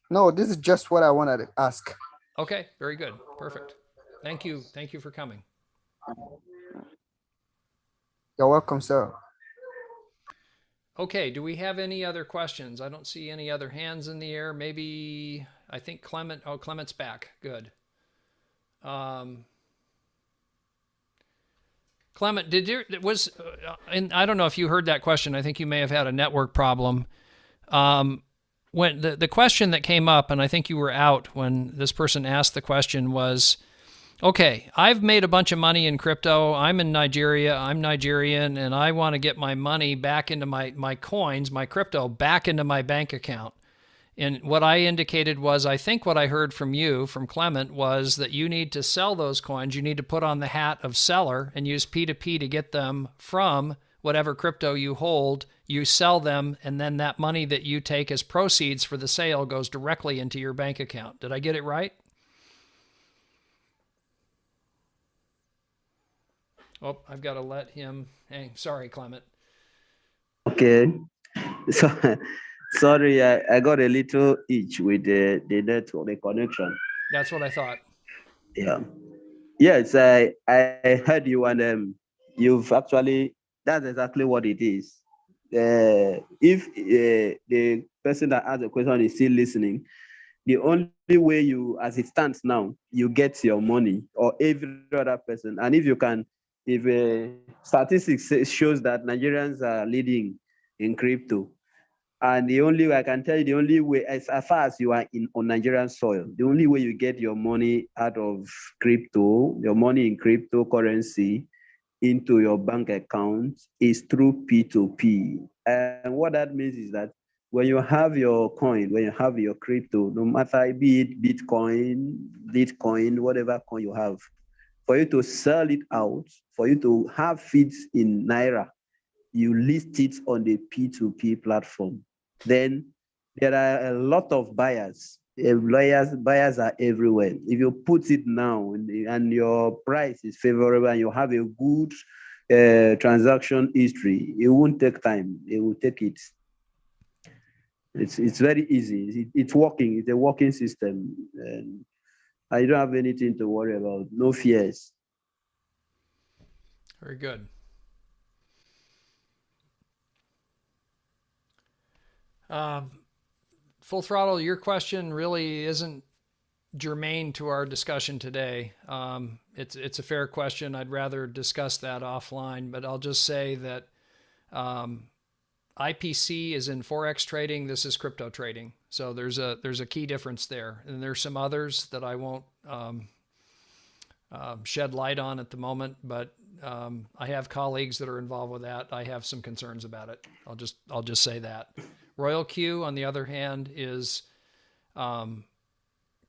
No, this is just what I wanted to ask. Okay, very good. Perfect. Thank you. Thank you for coming. You're welcome, sir. Okay, do we have any other questions? I don't see any other hands in the air. Maybe, I think Clement, Clement's back. Good. Clement, and I don't know if you heard that question. I think you may have had a network problem. When the question that came up, and I think you were out when this person asked the question, was, okay, I've made a bunch of money in crypto. I'm in Nigeria. I'm Nigerian, and I want to get my money back into my coins, my crypto, back into my bank account. And what I indicated was, I think what I heard from you, from Clement, was that you need to sell those coins. You need to put on the hat of seller and use P2P to get them from whatever crypto you hold. You sell them, and then that money that you take as proceeds for the sale goes directly into your bank account. Did I get it right? Oh, I've got to let him hang. Sorry, Clement. Okay. So, sorry, I got a little itch with the network, the connection. That's what I thought. Yeah. Yes, I heard you, and you've actually, that's exactly what it is. If the person that asked the question is still listening, the only way you, as it stands now, you get your money, or every other person, and if statistics shows that Nigerians are leading in crypto, and the only way I can tell you, the only way, as far as you are on Nigerian soil, the only way you get your money out of crypto, your money in cryptocurrency, into your bank account is through P2P. And what that means is that when you have your coin, when you have your crypto, no matter be it Bitcoin, whatever coin you have, for you to sell it out, for you to have feeds in Naira, you list it on the P2P platform. Then there are a lot of buyers. Buyers are everywhere. If you put it now and your price is favorable and you have a good transaction history, it won't take time. It will take it. It's very easy. It's working. It's a working system. And I don't have anything to worry about. No fears. Very good. Full Throttle, your question really isn't germane to our discussion today. It's a fair question. I'd rather discuss that offline, but I'll just say that IPC is in Forex trading. This is crypto trading. So there's a key difference there. And there's some others that I won't shed light on at the moment, but I have colleagues that are involved with that. I have some concerns about it. I'll just say that. Royal Q, on the other hand, is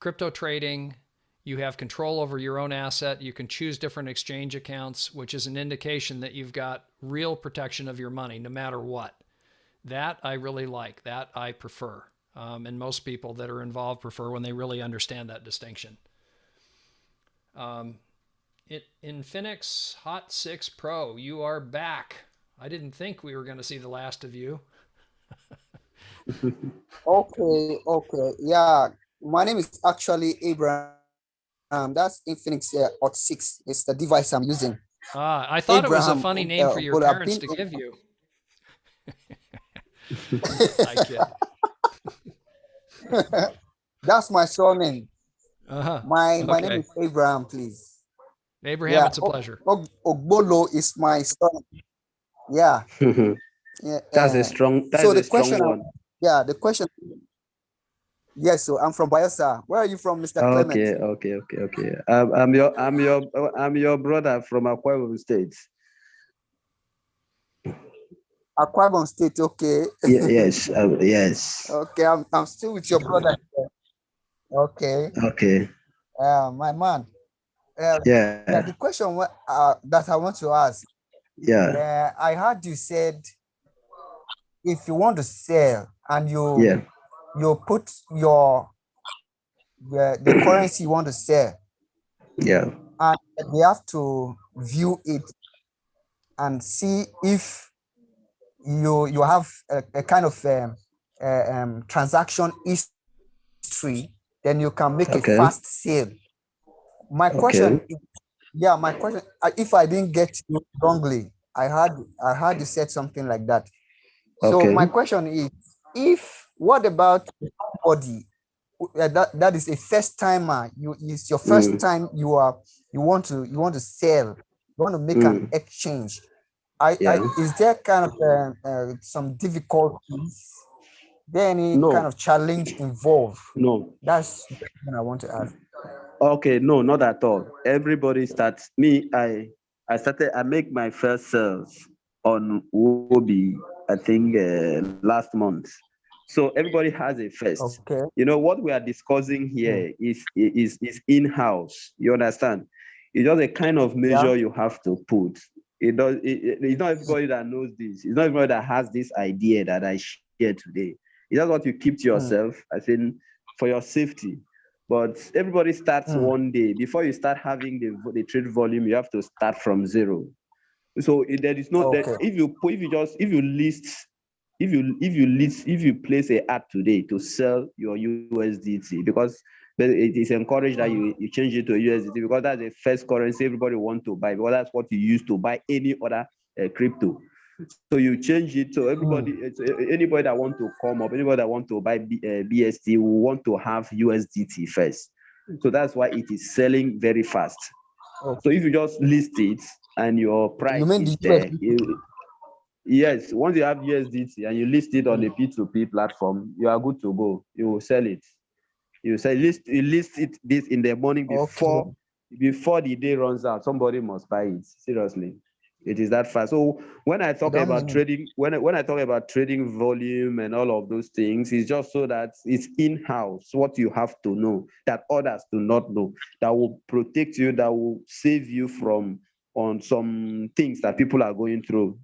crypto trading. You have control over your own asset. You can choose different exchange accounts, which is an indication that you've got real protection of your money, no matter what. That I really like. That I prefer. And most people that are involved prefer when they really understand that distinction. Infinix Hot 6 Pro, you are back. I didn't think we were going to see the last of you. Okay. Yeah, my name is actually Abraham. That's Infinix Hot 6. It's the device I'm using. I thought Abraham, it was a funny name for your parents to give you. I kid. That's my surname. My name Okay. is Abraham, please. Abraham, Yeah, it's a pleasure. Ogbolo is my son. Yeah. Yeah. That's So a the question, strong one. the question. Yes, so I'm from Bayelsa. Where are you from, Mr. Clement? Okay. I'm your brother from Akwa Ibom State. Akwa Ibom State. Okay. Yes. Okay, I'm still with your brother. Okay. Okay. My man. The Yeah. question that I want to ask. Yeah. I heard you said if you want to sell and Yeah. you put the currency you want to sell, Yeah. and they have to view it and see if you have a kind of transaction history, then you can make a Okay. fast sale. My question Okay. is, my question, if I didn't get you wrongly, I heard you said something like that. So my Okay. question is, what about somebody that is a first timer? It's your first Mm. time you want to sell, you want to make an exchange. Yeah. Is there kind of some difficulties? There any kind No. of challenge involved? No. That's the question I want to ask. Okay. No, not at all. Everybody starts. I make my first sales on Huobi, I think last month. So everybody has a first. Okay. You know what we are discussing here is in-house. You understand? It's just a kind of Yeah. measure you have to put. It's not everybody that knows this. It's not everybody that has this idea that I share today. It's just what you keep to yourself, I think, for your safety. But everybody starts one day. Before you start having the trade volume, you have to start from zero. So there is no that Okay. if you place a ad today to sell your USDT, because it is encouraged that you change it to USDT, because that's the first currency everybody want to buy, because that's what you use to buy any other crypto. So you change it so anybody that want to come up, anybody that want to buy BST will want to have USDT first. So that's why it is selling very fast. Okay. So if you just list it and your price is there, yes, once you have USDT and you list it on a P2P platform, you are good to go. You will sell it. You list it this in the morning before the day runs out. Somebody must buy it. Seriously. It is that fast. So when I talk about trading, when I talk about trading volume and all of those things, it's just so that it's in-house, what you have to know that others do not know, that will protect you, that will save you from on some things that people are going through.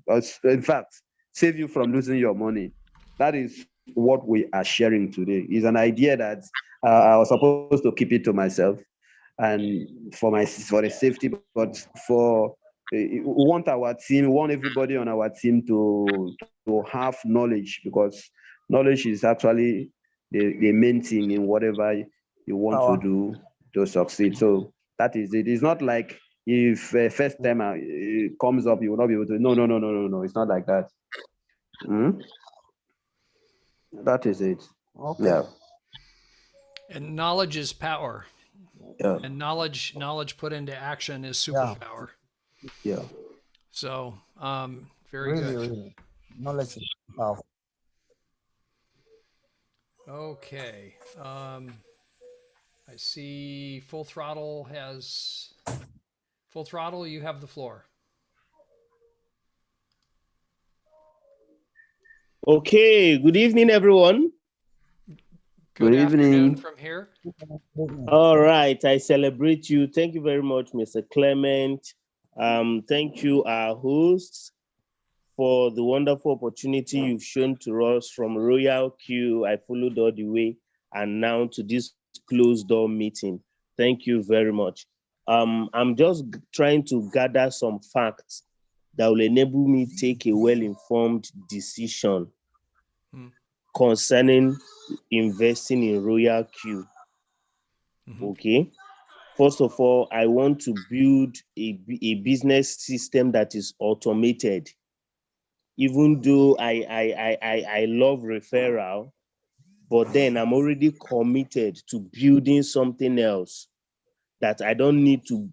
In fact, save you from losing your money. That is what we are sharing today. Is an idea that I was supposed to keep it to myself and for the safety, but we want our team, we want everybody on our team to have knowledge, because knowledge is actually the main thing in whatever you want to do to succeed. So that is it. It's not like if first time it comes up, you will not be able to. No. It's not like that. That is it. Okay. Yeah. And knowledge is power. Yeah. And knowledge put into action is superpower. Yeah. So, very good. Really. Knowledge is powerful. Okay. I see Full Throttle has Full Throttle. You have the floor. Okay. Good evening, everyone. Good evening. afternoon from here. All right. I celebrate you. Thank you very much, Mr. Clement. Thank you, our hosts, for the wonderful opportunity you've shown to us from Royal Q. I followed all the way, and now to this closed door meeting. Thank you very much. I'm just trying to gather some facts that will enable me to take a well-informed decision concerning investing in Royal Q. Okay. First of all, I want to build a business system that is automated. Even though I love referral, but then I'm already committed to building something else that I don't need to,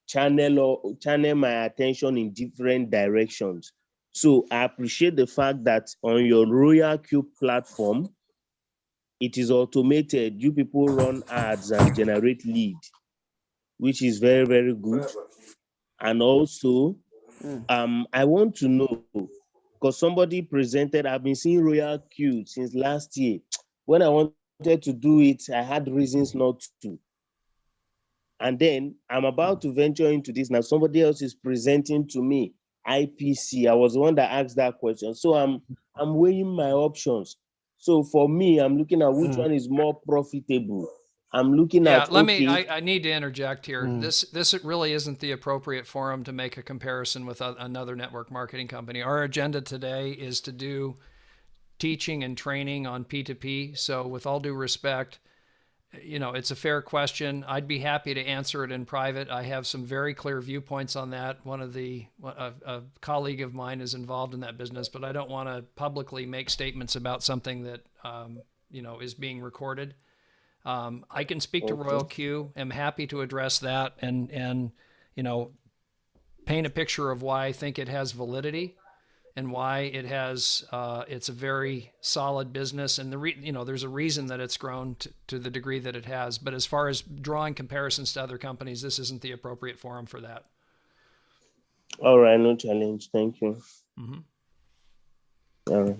channel my attention in different directions. So I appreciate the fact that on your Royal Cube platform, it is automated. You people run ads and generate lead, which is very, very good. And also, I want to know, because somebody presented, I've been seeing Royal Q since last year. When I wanted to do it, I had reasons not to. And then I'm about to venture into this. Now somebody else is presenting to me IPC. I was the one that asked that question. So I'm weighing my options. So for me, I'm looking at which one is more profitable. I'm looking at, I need to interject here. This really isn't the appropriate forum to make a comparison with another network marketing company. Our agenda today is to do teaching and training on P2P. So with all due respect, it's a fair question. I'd be happy to answer it in private. I have some very clear viewpoints on that. A colleague of mine is involved in that business, but I don't want to publicly make statements about something that, is being recorded. I can speak to Royal Q. I'm happy to address that and paint a picture of why I think it has validity and why it has it's a very solid business, and there's a reason that it's grown to the degree that it has. But as far as drawing comparisons to other companies, this isn't the appropriate forum for that. All right, no challenge. Thank you. All right.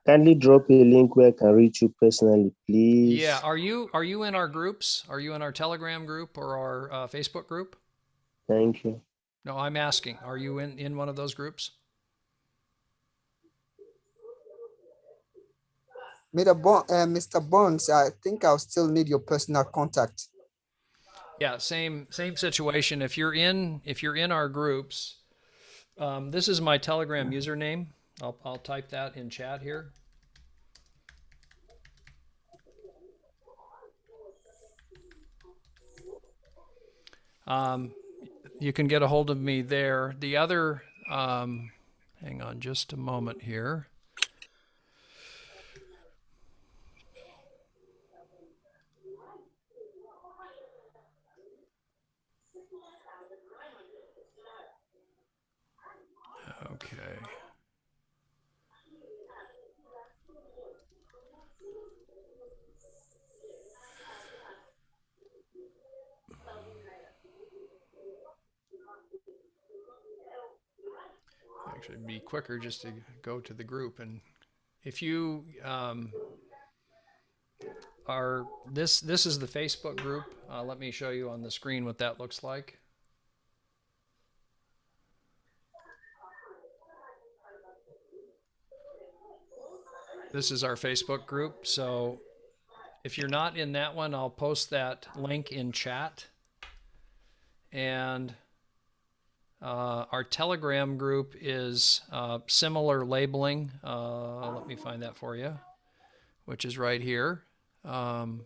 Kindly drop a link where I can reach you personally, please. Yeah, are you in our groups? Are you in our Telegram group or our Facebook group? Thank you. No, I'm asking, are you in one of those groups? Mr. Bonds, I think I'll still need your personal contact. Yeah, same situation. If you're in our groups, this is my Telegram username. I'll type that in chat here. You can get a hold of me there. The other, hang on just a moment here. Okay. Actually, it'd be quicker just to go to the group. And if you this is the Facebook group. Let me show you on the screen what that looks like. This is our Facebook group. So if you're not in that one, I'll post that link in chat. And our Telegram group is similar labeling. Let me find that for you, which is right here. And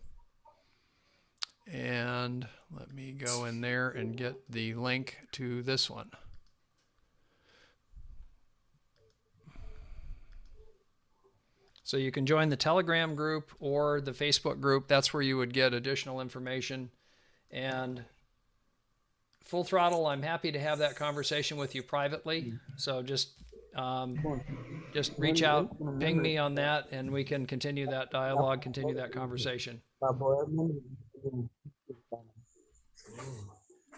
let me go in there and get the link to this one. So you can join the Telegram group or the Facebook group. That's where you would get additional information. And full throttle, I'm happy to have that conversation with you privately. So just reach out, ping me on that, and we can continue that dialogue, continue that conversation.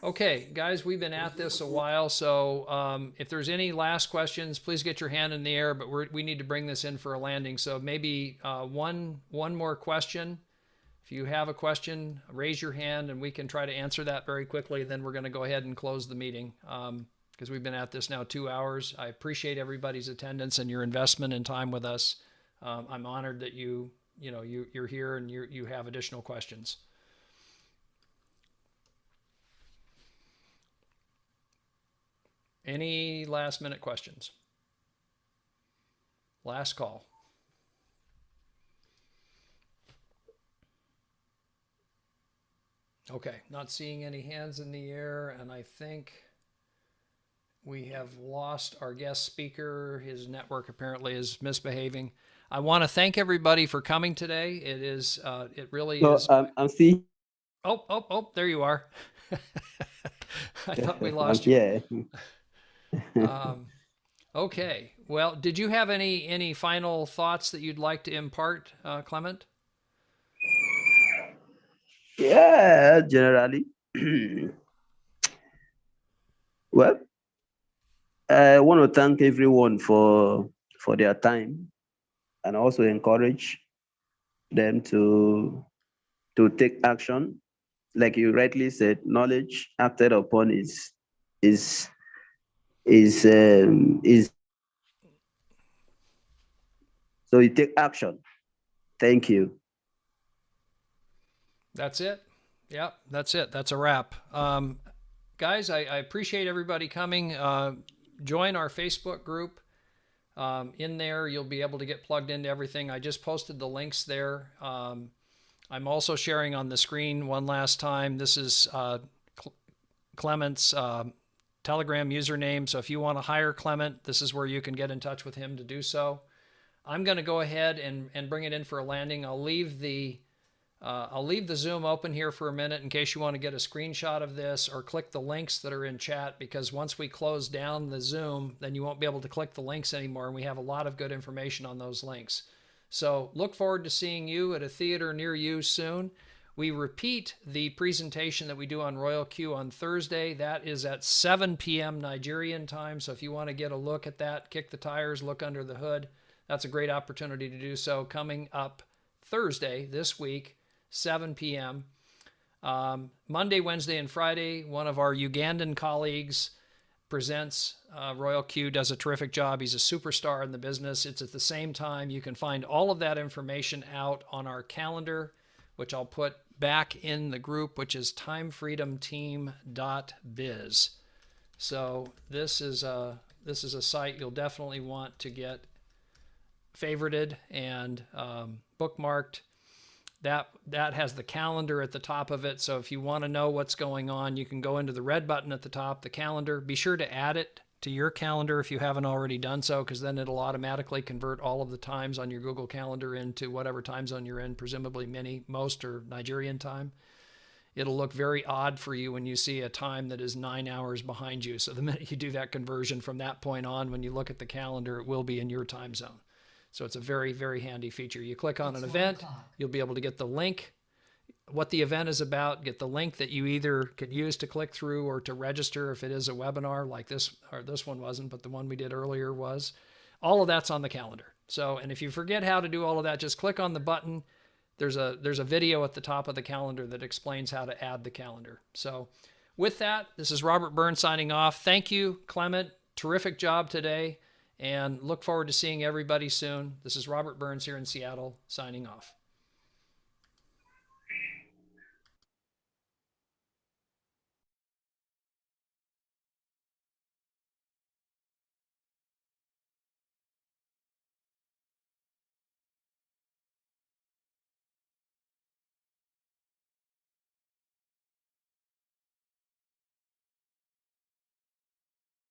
Okay, guys, we've been at this a while, so if there's any last questions, please get your hand in the air, but we need to bring this in for a landing. So maybe one more question. If you have a question, raise your hand and we can try to answer that very quickly. Then we're going to go ahead and close the meeting because we've been at this now 2 hours. I appreciate everybody's attendance and your investment and time with us. I'm honored that you're here and you have additional questions. Any last minute questions? Last call. Okay, not seeing any hands in the air, and I think we have lost our guest speaker. His network apparently is misbehaving. I want to thank everybody for coming today. It is, it really No, is. I'm still Oh, there you are. I thought we I'm lost you. here. Okay. Well, did you have any final thoughts that you'd like to impart, Clement? Yeah, generally. Well, I want to thank everyone for their time and also encourage them to take action. Like you rightly said, knowledge acted upon is is so you take action. Thank you. That's it. Yep, that's it. That's a wrap. Guys, I appreciate everybody coming. Join our Facebook group. In there, you'll be able to get plugged into everything. I just posted the links there. I'm also sharing on the screen one last time. This is Clement's Telegram username. So if you want to hire Clement, this is where you can get in touch with him to do so. I'm going to go ahead and bring it in for a landing. I'll leave the Zoom open here for a minute in case you want to get a screenshot of this, or click the links that are in chat, because once we close down the Zoom, then you won't be able to click the links anymore, and we have a lot of good information on those links. So look forward to seeing you at a theater near you soon. We repeat the presentation that we do on Royal Q on Thursday. That is at 7 p.m. Nigerian time. So if you want to get a look at that, kick the tires, look under the hood, that's a great opportunity to do so. Coming up Thursday this week, 7 p.m. Monday, Wednesday, and Friday, one of our Ugandan colleagues presents. Royal Q does a terrific job. He's a superstar in the business. It's at the same time. You can find all of that information out on our calendar, which I'll put back in the group, which is TimefreedomTeam.biz. So this is a site you'll definitely want to get favorited and bookmarked. That has the calendar at the top of it. So if you want to know what's going on, you can go into the red button at the top, the calendar. Be sure to add it to your calendar if you haven't already done so, because then it'll automatically convert all of the times on your Google Calendar into whatever time zone you're in, presumably most or Nigerian time. It'll look very odd for you when you see a time that is 9 hours behind you. So the minute you do that conversion from that point on, when you look at the calendar, it will be in your time zone. So it's a very, very handy feature. You click on an event, you'll be able to get the link, what the event is about, get the link that you either could use to click through or to register if it is a webinar like this, or this one wasn't, but the one we did earlier was. All of that's on the calendar. So, and if you forget how to do all of that, just click on the button. There's a video at the top of the calendar that explains how to add the calendar. So with that, this is Robert Burns signing off. Thank you, Clement. Terrific job today. And look forward to seeing everybody soon. This is Robert Burns here in Seattle, signing off.